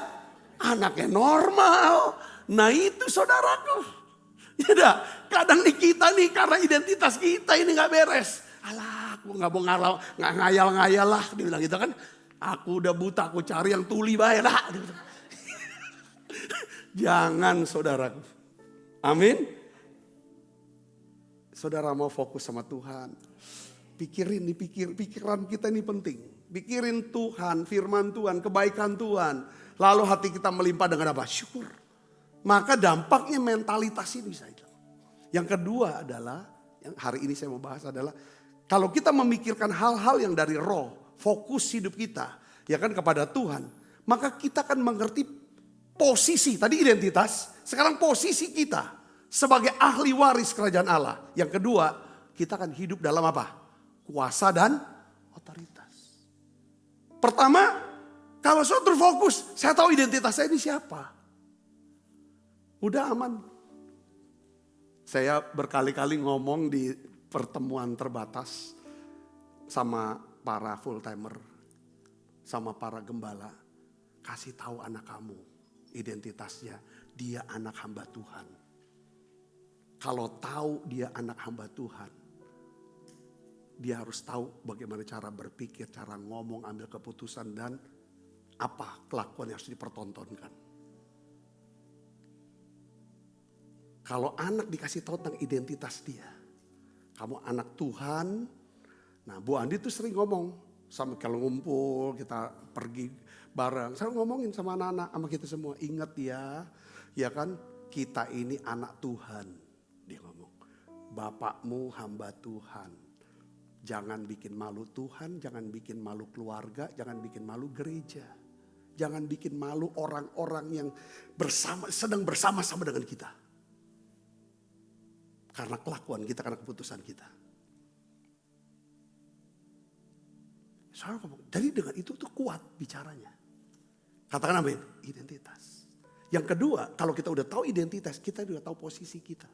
Anaknya normal. Nah itu saudaraku. Ya dah, kadang nih kita nih karena identitas kita ini gak beres. Alah, aku gak mau ngayal-ngayal lah. Dia bilang gitu kan. Aku udah buta, aku cari yang tuli baik lah. Jangan saudaraku. Amin. Saudara mau fokus sama Tuhan. Pikiran kita ini penting. Pikirin Tuhan, firman Tuhan, kebaikan Tuhan. Lalu hati kita melimpah dengan apa? Syukur. Maka dampaknya mentalitas ini bisa hilang. Yang kedua adalah, yang hari ini saya mau bahas adalah, kalau kita memikirkan hal-hal yang dari roh, fokus hidup kita, ya kan kepada Tuhan, maka kita akan mengerti posisi, tadi identitas, sekarang posisi kita sebagai ahli waris kerajaan Allah. Yang kedua, kita akan hidup dalam apa? Kuasa dan otoritas. Pertama, kalau saya terfokus, saya tahu identitas saya ini siapa. Udah aman. Saya berkali-kali ngomong di pertemuan terbatas sama para full timer, sama para gembala, kasih tahu anak kamu identitasnya, dia anak hamba Tuhan. Kalau tahu dia anak hamba Tuhan, dia harus tahu bagaimana cara berpikir, cara ngomong, ambil keputusan, dan apa kelakuan yang harus dipertontonkan. Kalau anak dikasih tahu tentang identitas dia, kamu anak Tuhan. Nah, Bu Andi tuh sering ngomong sama, kalau ngumpul kita pergi bareng, saya ngomongin sama anak-anak, sama kita semua, ingat ya kan, kita ini anak Tuhan. Dia ngomong, bapakmu hamba Tuhan. Jangan bikin malu Tuhan, jangan bikin malu keluarga, jangan bikin malu gereja. Jangan bikin malu orang-orang yang sedang bersama-sama dengan kita. Karena kelakuan kita, karena keputusan kita. Soalnya ngomong, jadi dengan itu tuh kuat bicaranya. Katakan amin, identitas. Yang kedua, kalau kita udah tahu identitas, kita udah tahu posisi kita.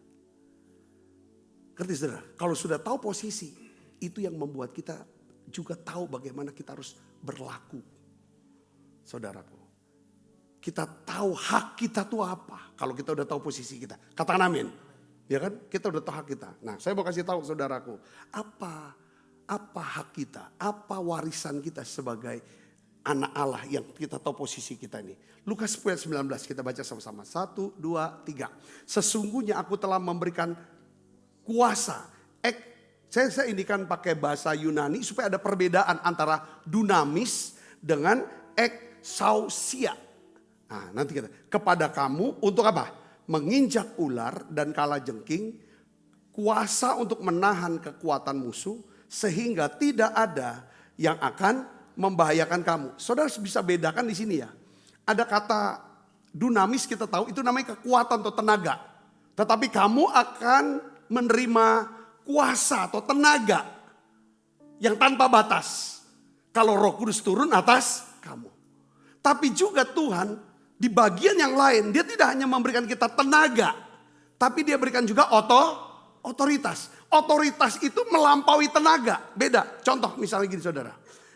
Ngerti saudara? Kalau sudah tahu posisi, itu yang membuat kita juga tahu bagaimana kita harus berlaku. Saudaraku, kita tahu hak kita tuh apa. Kalau kita udah tahu posisi kita, katakan amin. Ya kan, kita udah tahu hak kita. Nah, saya mau kasih tahu saudaraku, apa hak kita, apa warisan kita sebagai anak Allah yang kita tahu posisi kita ini. Lukas 19 kita baca sama-sama. 1, 2, 3. Sesungguhnya aku telah memberikan kuasa. Saya indikan pakai bahasa Yunani supaya ada perbedaan antara dunamis dengan exousia. Nah, nanti kita kepada kamu untuk apa? Menginjak ular dan kalajengking, kuasa untuk menahan kekuatan musuh, sehingga tidak ada yang akan membahayakan kamu. Saudara bisa bedakan di sini ya. Ada kata dunamis, kita tahu itu namanya kekuatan atau tenaga. Tetapi kamu akan menerima kuasa atau tenaga yang tanpa batas. Kalau Roh Kudus turun atas kamu. Tapi juga Tuhan di bagian yang lain, dia tidak hanya memberikan kita tenaga, tapi dia berikan juga otoritas. Otoritas itu melampaui tenaga. Beda, contoh misalnya gini saudara.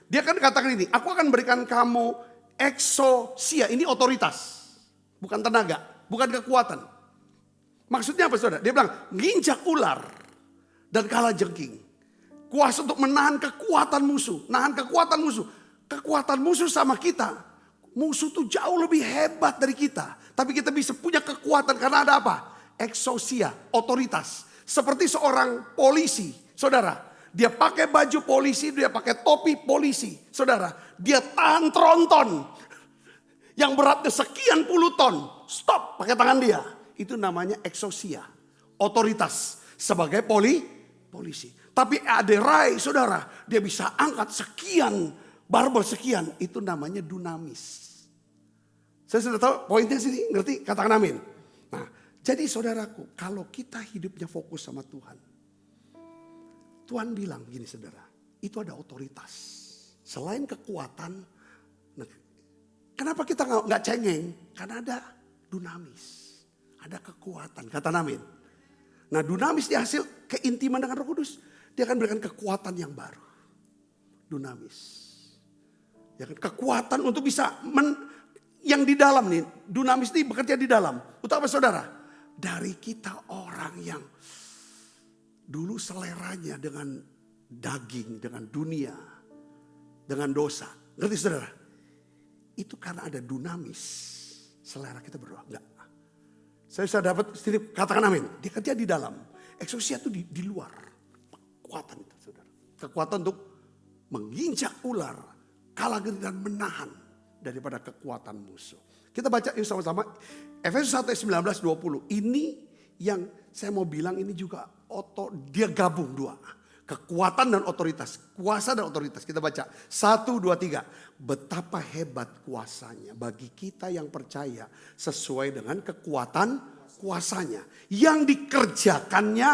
Dia kan katakan ini, aku akan berikan kamu exousia, ini otoritas. Bukan tenaga, bukan kekuatan. Maksudnya apa saudara? Dia bilang, nginjak ular dan kalajengking. Kuasa untuk menahan kekuatan musuh. Nahan kekuatan musuh. Kekuatan musuh sama kita. Musuh tuh jauh lebih hebat dari kita. Tapi kita bisa punya kekuatan karena ada apa? Exousia, otoritas. Seperti seorang polisi, saudara. Dia pakai baju polisi, dia pakai topi polisi. Saudara, dia tahan tronton. Yang beratnya sekian puluh ton. Stop pakai tangan dia. Itu namanya exousia, otoritas. Sebagai polisi. Tapi aderai, saudara. Dia bisa angkat sekian, barbel sekian. Itu namanya dunamis. Saya sudah tahu poinnya sini, ngerti? Katakan amin. Nah, jadi saudaraku, kalau kita hidupnya fokus sama Tuhan. Tuhan bilang gini saudara, itu ada otoritas. Selain kekuatan, Kenapa kita nggak cengeng? Karena ada dunamis, ada kekuatan. Kata amin. Nah, dunamis dihasil keintiman dengan Roh Kudus. Dia akan berikan kekuatan yang baru. Dunamis. Ya kan, kekuatan untuk bisa yang di dalam nih, dunamis ini bekerja di dalam. Untuk apa saudara? Dari kita orang yang dulu seleranya dengan daging, dengan dunia, dengan dosa. Ngerti saudara? Itu karena ada dunamis. Selera kita berdoa. Enggak. Saya bisa dapat, katakan amin. Dia kerja di dalam. Eksosia itu di luar. Kekuatan itu saudara. Kekuatan untuk menginjak ular. Kalahkan dan menahan daripada kekuatan musuh. Kita baca yuk sama-sama. Efesus 1 ayat 19-20. Ini yang saya mau bilang ini juga dia gabung dua. Kekuatan dan otoritas. Kuasa dan otoritas. Kita baca. 1, 2, 3. Betapa hebat kuasanya bagi kita yang percaya sesuai dengan kekuatan kuasanya. Yang dikerjakannya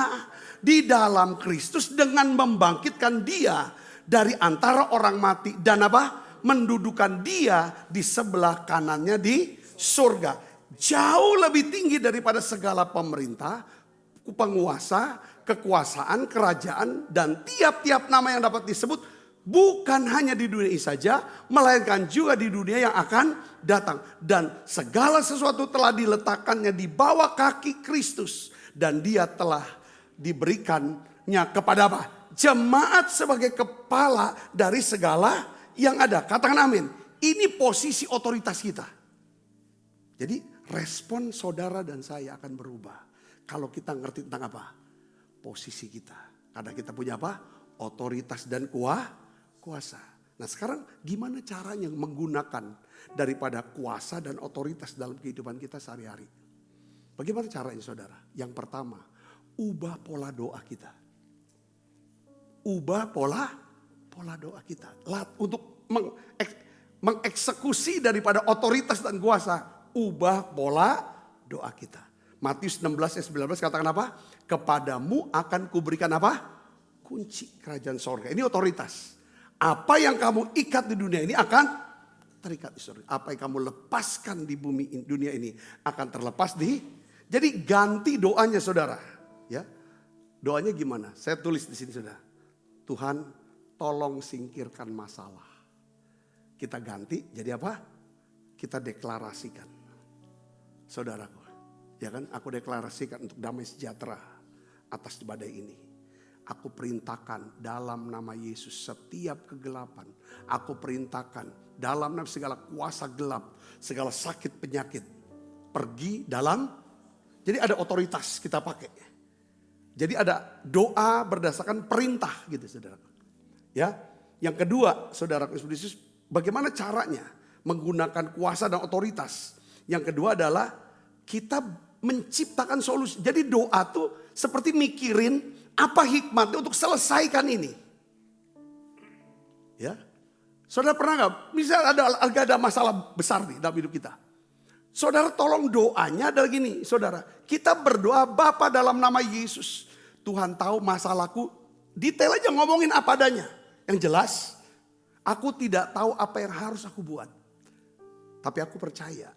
di dalam Kristus dengan membangkitkan dia dari antara orang mati. Dan apa? Mendudukan dia di sebelah kanannya di surga. Jauh lebih tinggi daripada segala pemerintah, penguasa, kekuasaan, kerajaan, dan tiap-tiap nama yang dapat disebut bukan hanya di dunia ini saja, melainkan juga di dunia yang akan datang. Dan segala sesuatu telah diletakkannya di bawah kaki Kristus. Dan dia telah diberikannya kepada apa? Jemaat sebagai kepala dari segala yang ada. Katakan amin. Ini posisi otoritas kita. Jadi respon saudara dan saya akan berubah. Kalau kita ngerti tentang apa? Posisi kita. Karena kita punya apa? Otoritas dan kuasa. Nah sekarang gimana caranya menggunakan daripada kuasa dan otoritas dalam kehidupan kita sehari-hari? Bagaimana caranya saudara? Yang pertama, ubah pola doa kita. Ubah pola doa kita. Untuk mengeksekusi daripada otoritas dan kuasa. Ubah pola doa kita. Matius 16 ayat 19 katakan apa? Kepadamu akan kuberikan apa? Kunci kerajaan sorga. Ini otoritas. Apa yang kamu ikat di dunia ini akan terikat di sorga. Apa yang kamu lepaskan di bumi dunia ini akan terlepas di. Jadi ganti doanya saudara. Ya, doanya gimana? Saya tulis di sini saudara. Tuhan tolong singkirkan masalah. Kita ganti jadi apa? Kita deklarasikan. Saudaraku, ya kan? Aku deklarasikan untuk damai sejahtera atas badai ini. Aku perintahkan dalam nama Yesus setiap kegelapan. Aku perintahkan dalam nama segala kuasa gelap, segala sakit penyakit. Pergi dalam, jadi ada otoritas kita pakai. Jadi ada doa berdasarkan perintah gitu saudaraku. Ya, yang kedua saudaraku Yesus, bagaimana caranya menggunakan kuasa dan otoritas? Yang kedua adalah kita menciptakan solusi. Jadi doa tuh seperti mikirin apa hikmatnya untuk selesaikan ini. Ya, saudara pernah nggak? Misalnya ada masalah besar nih dalam hidup kita. Saudara tolong doanya adalah gini, saudara. Kita berdoa Bapa dalam nama Yesus. Tuhan tahu masalahku. Detail aja ngomongin apa adanya. Yang jelas, aku tidak tahu apa yang harus aku buat. Tapi aku percaya.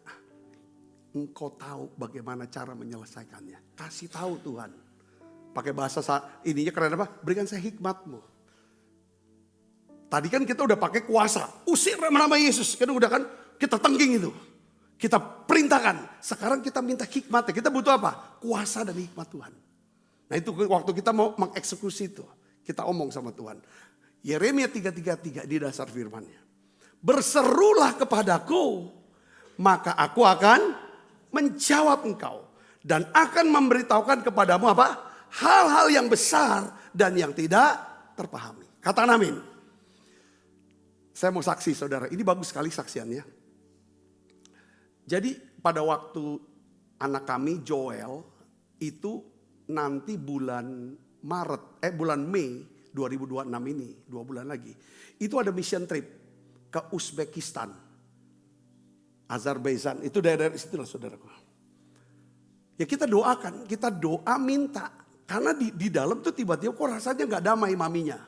Engkau tahu bagaimana cara menyelesaikannya. Kasih tahu Tuhan. Pakai bahasa ininya keren apa? Berikan saya hikmatmu. Tadi kan kita udah pakai kuasa. Usir nama Yesus. Kan udah kan kita tengging itu. Kita perintahkan. Sekarang kita minta hikmatnya. Kita butuh apa? Kuasa dan hikmat Tuhan. Nah itu waktu kita mau mengeksekusi itu. Kita omong sama Tuhan. Yeremia 3:33 di dasar firman-Nya. Berserulah kepadaku. Maka aku akan menjawab engkau. Dan akan memberitahukan kepadamu apa? Hal-hal yang besar dan yang tidak terpahami. Katakan amin. Saya mau saksi saudara. Ini bagus sekali saksiannya. Jadi pada waktu anak kami Joel itu nanti bulan Mei 2026 ini, 2 bulan lagi. Itu ada mission trip ke Uzbekistan. Azerbaijan, itu daerah situ lah saudaraku. Ya kita doakan, kita doa minta. Karena di dalam tuh tiba-tiba kok rasanya gak damai maminya.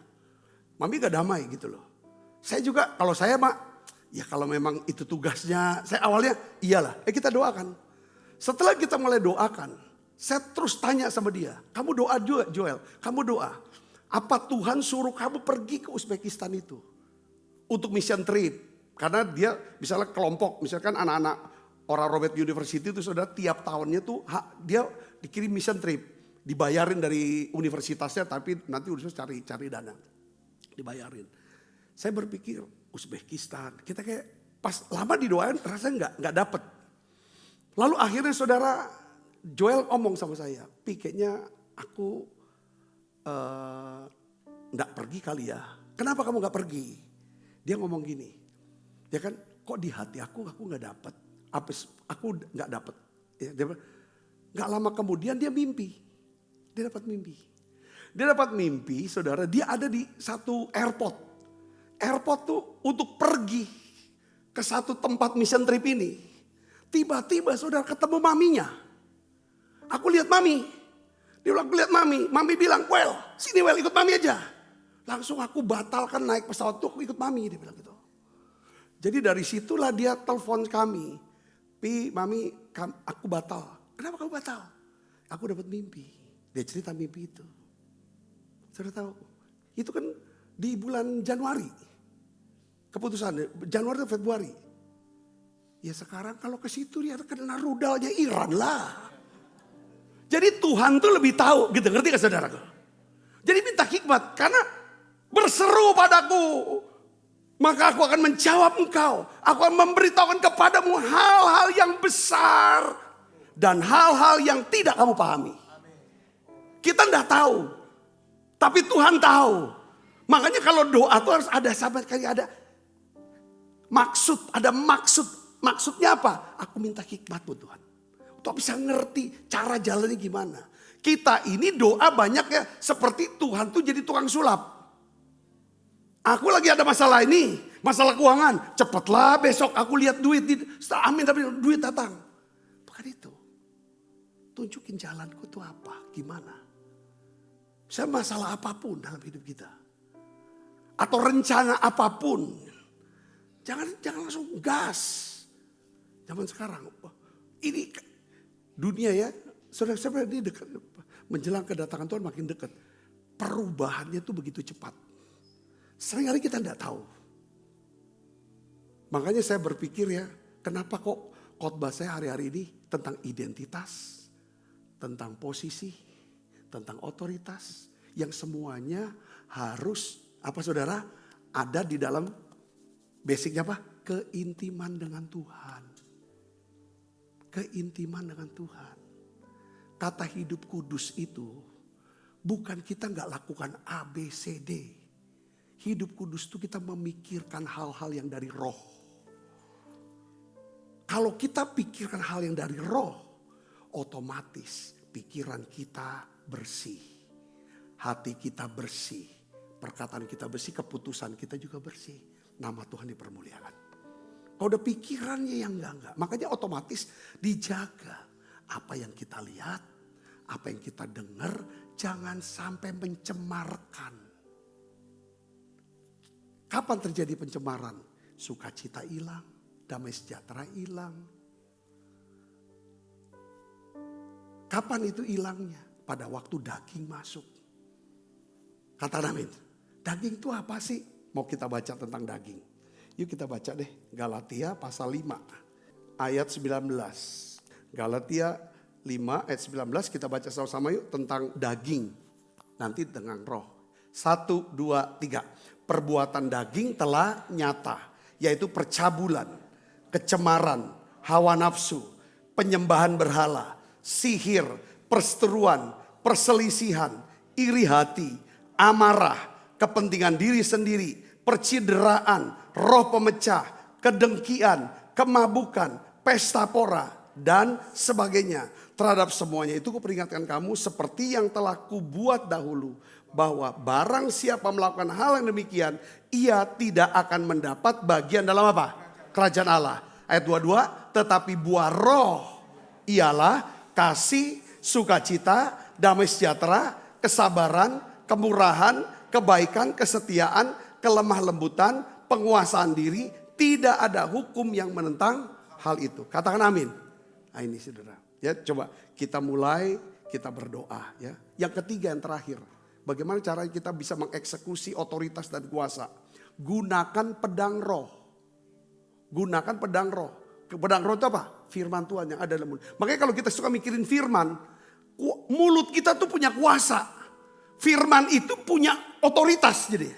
Mami gak damai gitu loh. Saya juga, kalau saya Ya kalau memang itu tugasnya, saya awalnya iyalah, kita doakan. Setelah kita mulai doakan, saya terus tanya sama dia, kamu doa juga Joel, kamu doa. Apa Tuhan suruh kamu pergi ke Uzbekistan itu? Untuk mission trip. Karena dia misalnya kelompok, misalkan anak-anak orang Robert University itu saudara tiap tahunnya tuh dia dikirim mission trip. Dibayarin dari universitasnya tapi nanti universitas cari dana. Dibayarin. Saya berpikir Uzbekistan, kita kayak pas lama didoain rasanya nggak dapet. Lalu akhirnya saudara Joel ngomong sama saya, kayaknya aku nggak pergi kali ya. Kenapa kamu nggak pergi? Dia ngomong gini, ya kan kok di hati aku nggak dapet. Aku nggak dapet. Ya, nggak lama kemudian dia mimpi. Dia dapat mimpi. Dia dapat mimpi, saudara, dia ada di satu airport. Airport tuh untuk pergi ke satu tempat mission trip ini. Tiba-tiba saudara ketemu maminya. Aku lihat mami. Dia bilang, aku lihat mami. Mami bilang, Well, sini Well, ikut mami aja. Langsung aku batalkan naik pesawat tuh, aku ikut mami. Dia bilang gitu. Jadi dari situlah dia telepon kami. Mami, aku batal. Kenapa kamu batal? Aku dapat mimpi. Dia cerita mimpi itu. Saudara tahu, itu kan di bulan Januari. Keputusan Januari atau Februari. Ya sekarang kalau ke situ dia kena rudalnya Iran lah. Jadi Tuhan tuh lebih tahu gitu, ngerti gak saudara? Jadi minta hikmat karena berseru padaku. Maka aku akan menjawab engkau. Aku akan memberitahukan kepadamu hal-hal yang besar. Dan hal-hal yang tidak kamu pahami. Kita enggak tahu. Tapi Tuhan tahu. Makanya kalau doa tuh harus ada sahabat kali ada maksud. Ada maksud. Maksudnya apa? Aku minta hikmatmu Tuhan. Untuk bisa ngerti cara jalannya gimana. Kita ini doa banyak ya. Seperti Tuhan tuh jadi tukang sulap. Aku lagi ada masalah ini. Masalah keuangan. Cepatlah besok aku lihat duit. Amin tapi duit datang. Bukan itu. Tunjukin jalanku tuh apa. Gimana. Saya masalah apapun dalam hidup kita. Atau rencana apapun. Jangan langsung gas. Zaman sekarang. Ini dunia ya. Saudara ini dekat. Menjelang kedatangan Tuhan makin dekat. Perubahannya tuh begitu cepat. Seringkali kita tidak tahu. Makanya saya berpikir ya. Kenapa kok khotbah saya hari-hari ini tentang identitas. Tentang posisi. Tentang otoritas. Yang semuanya harus apa saudara? Ada di dalam basicnya apa? Keintiman dengan Tuhan. Keintiman dengan Tuhan. Kata hidup kudus itu bukan kita nggak lakukan A, B, C, D. Hidup kudus itu kita memikirkan hal-hal yang dari roh. Kalau kita pikirkan hal yang dari roh, otomatis pikiran kita bersih. Hati kita bersih. Perkataan kita bersih, keputusan kita juga bersih. Nama Tuhan dipermuliakan. Kalau udah pikirannya yang enggak. Makanya otomatis dijaga. Apa yang kita lihat, apa yang kita dengar, jangan sampai mencemarkan. Kapan terjadi pencemaran? Sukacita hilang, damai sejahtera hilang. Kapan itu hilangnya? Pada waktu daging masuk. Kata amin. Daging itu apa sih? Mau kita baca tentang daging. Yuk kita baca deh. Galatia pasal 5 ayat 19. Galatia 5 ayat 19 kita baca sama-sama yuk tentang daging. Nanti dengan roh. 1, 2, 3. Perbuatan daging telah nyata. Yaitu percabulan, kecemaran, hawa nafsu, penyembahan berhala, sihir, perseteruan, perselisihan, iri hati, amarah, kepentingan diri sendiri, percideraan, roh pemecah, kedengkian, kemabukan, pesta pora, dan sebagainya. Terhadap semuanya itu kuperingatkan kamu seperti yang telah kubuat dahulu. Bahwa barang siapa melakukan hal yang demikian, ia tidak akan mendapat bagian dalam apa? Kerajaan Allah. Ayat 22, tetapi buah roh ialah kasih, sukacita, damai sejahtera, kesabaran, kemurahan, kebaikan, kesetiaan, kelemah lembutan, penguasaan diri, Tidak ada hukum yang menentang hal itu. Katakan amin. Nah ini saudara. Ya, coba kita mulai, kita berdoa. Ya. Yang ketiga, yang terakhir. Bagaimana caranya kita bisa mengeksekusi otoritas dan kuasa. Gunakan pedang roh. Gunakan pedang roh. Pedang roh itu apa? Firman Tuhan yang ada dalam mulut. Makanya kalau kita suka mikirin firman, mulut kita tuh punya kuasa. Firman itu punya otoritas jadi.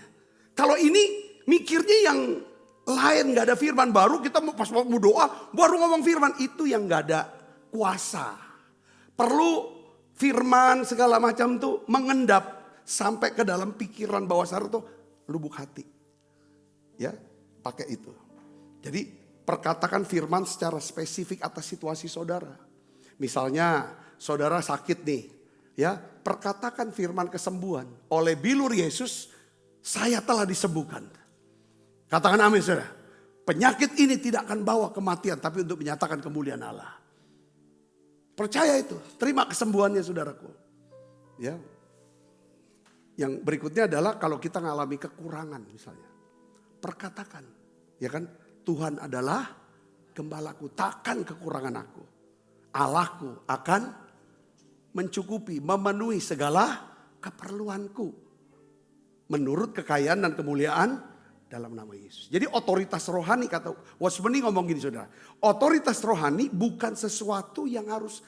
Kalau ini mikirnya yang lain, gak ada firman, baru kita pas mau doa baru ngomong firman, itu yang gak ada kuasa. Perlu firman segala macam tuh mengendap sampai ke dalam pikiran bawah sadar tuh, lubuk hati. Ya, pakai itu. Jadi perkatakan firman secara spesifik atas situasi saudara. Misalnya saudara sakit nih, ya, perkatakan firman kesembuhan. Oleh bilur Yesus saya telah disembuhkan. Katakan amin saudara. Penyakit ini tidak akan bawa kematian, tapi untuk menyatakan kemuliaan Allah. Percaya itu, terima kesembuhannya saudaraku. Ya. Yang berikutnya adalah kalau kita mengalami kekurangan misalnya. Perkatakan, ya kan? Tuhan adalah gembalaku, takkan kekurangan aku. Allahku akan mencukupi, memenuhi segala keperluanku. Menurut kekayaan dan kemuliaan dalam nama Yesus. Jadi otoritas rohani, kata Watchmeni ngomong gini saudara. Otoritas rohani bukan sesuatu yang harus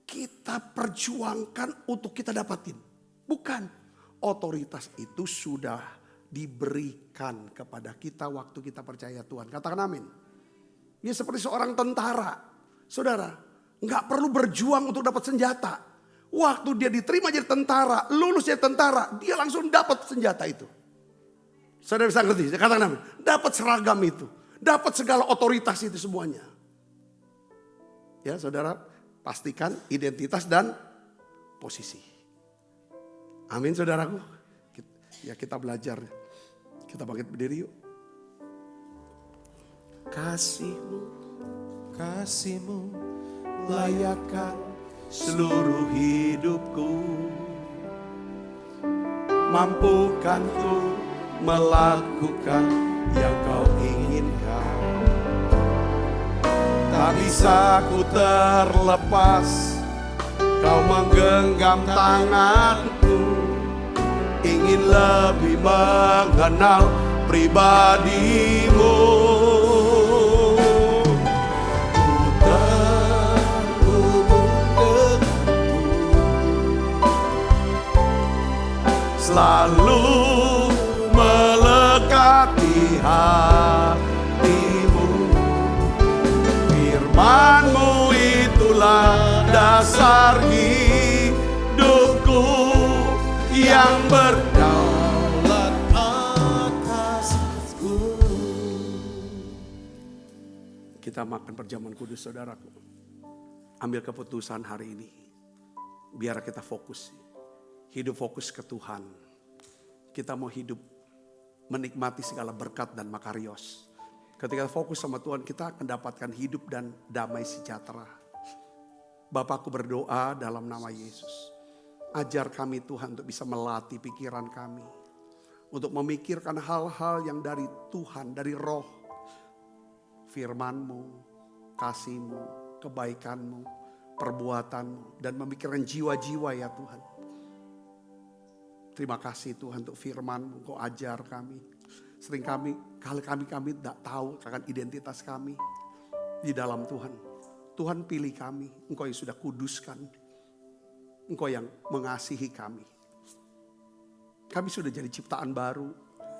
kita perjuangkan untuk kita dapatin. Bukan. Otoritas itu sudah diberikan kepada kita waktu kita percaya Tuhan. Katakan amin. Dia seperti seorang tentara. Saudara, gak perlu berjuang untuk dapat senjata. Waktu dia diterima jadi tentara, lulus jadi tentara, dia langsung dapat senjata itu. Saudara bisa ngerti, katakan amin. Dapat seragam itu, dapat segala otoritas itu semuanya. Ya saudara, pastikan identitas dan posisi. Amin saudaraku. Ya kita belajar, kita bangkit berdiri yuk. Kasih-Mu, Kasih-Mu layakkan seluruh hidupku. Mampukan ku melakukan yang Kau inginkan. Tak bisa ku terlepas, Kau menggenggam tanganku. Ingin lebih mengenal pribadi-Mu. Ku terhubung denganmu, selalu melekati hatimu. Firman-Mu itulah dasar hidupku yang berdaulat atasku. Kita makan perjamuan kudus saudaraku. Ambil keputusan hari ini. Biar kita fokus. Hidup fokus ke Tuhan. Kita mau hidup menikmati segala berkat dan makarios. Ketika fokus sama Tuhan, kita akan dapatkan hidup dan damai sejahtera. Bapakku berdoa dalam nama Yesus. Ajar kami Tuhan untuk bisa melatih pikiran kami. Untuk memikirkan hal-hal yang dari Tuhan, dari roh. Firman-Mu, kasih-Mu, kebaikan-Mu, perbuatan-Mu. Dan memikirkan jiwa-jiwa ya Tuhan. Terima kasih Tuhan untuk firman-Mu, Kau ajar kami. Sering kami tidak tahu akan identitas kami di dalam Tuhan. Tuhan pilih kami, Engkau yang sudah kuduskan. Engkau yang mengasihi kami. Kami sudah jadi ciptaan baru.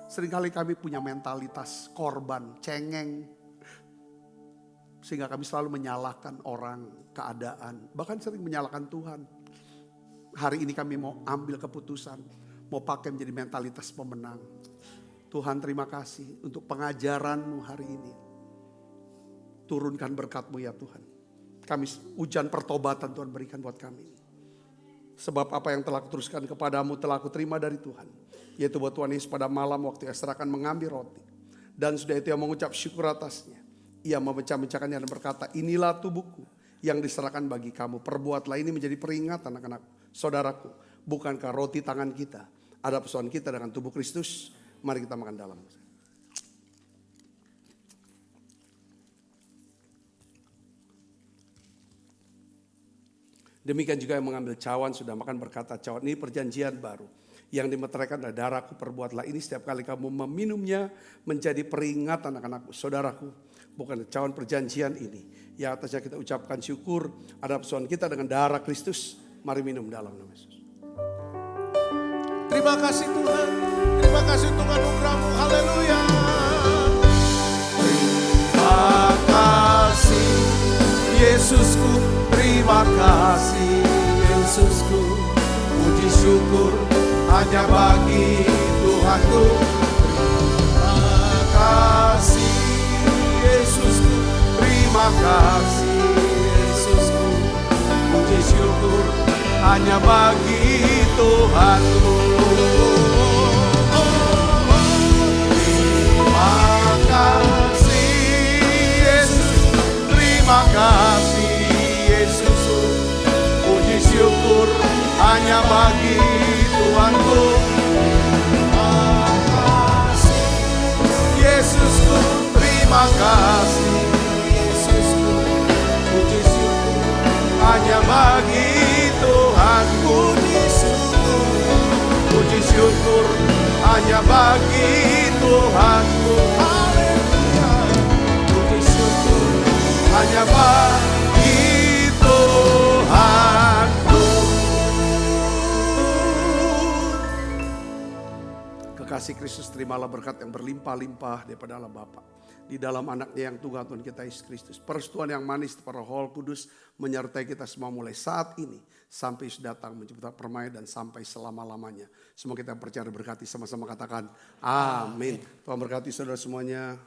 Seringkali kami punya mentalitas korban, cengeng. Sehingga kami selalu menyalahkan orang, keadaan. Bahkan sering menyalahkan Tuhan. Hari ini kami mau ambil keputusan. Mau pakai menjadi mentalitas pemenang. Tuhan terima kasih untuk pengajaran-Mu hari ini. Turunkan berkat-Mu ya Tuhan. Kami hujan pertobatan Tuhan berikan buat kami. Sebab apa yang telah kuteruskan kepadamu telah kuterima dari Tuhan. Yaitu buat Tuhan Yesus pada malam waktu Ia serahkan mengambil roti. Dan sudah itu Ia mengucap syukur atasnya. Ia memecah-mecahkannya dan berkata, inilah tubuhku yang diserahkan bagi kamu. Perbuatlah ini menjadi peringatan anak-anak saudaraku. Bukankah roti tangan kita ada persoalan kita dengan tubuh Kristus? Mari kita makan dalam. Demikian juga yang mengambil cawan sudah makan berkata, cawan ini perjanjian baru. Yang dimeteraikan adalah darahku, perbuatlah ini setiap kali kamu meminumnya menjadi peringatan akan aku. Saudaraku, bukan cawan perjanjian ini. Yang atasnya kita ucapkan syukur ada persoalan kita dengan darah Kristus. Mari minum dalam nama Yesus. Terima kasih Tuhan. Terima kasih untuk anugerah-Mu. Haleluya. Terima kasih Yesusku, terima kasih Yesusku. Puji syukur hanya bagi Tuhanku. Terima kasih Yesusku, terima kasih Yesusku. Puji syukur hanya bagi Tuhanku. Terima kasih Yesus, terima kasih Yesus. Puji syukur hanya bagi Tuhanku. Terima kasih Yesusku, terima kasih Yesusku. Puji syukur hanya bagi Tuhanku. Puji syukur hanya bagi Tuhanku. Haleluya. Puji syukur hanya bagi Tuhanku. Kekasih Kristus, terimalah berkat yang berlimpah-limpah daripada Allah Bapa. Di dalam anaknya yang Tuhan kita Yesus Kristus. Persetujuan yang manis para Roh Kudus menyertai kita semua mulai saat ini. Sampai datang menjemput permainan dan sampai selama-lamanya. Semua kita percaya berkati sama-sama katakan amin. Tuhan berkati saudara semuanya.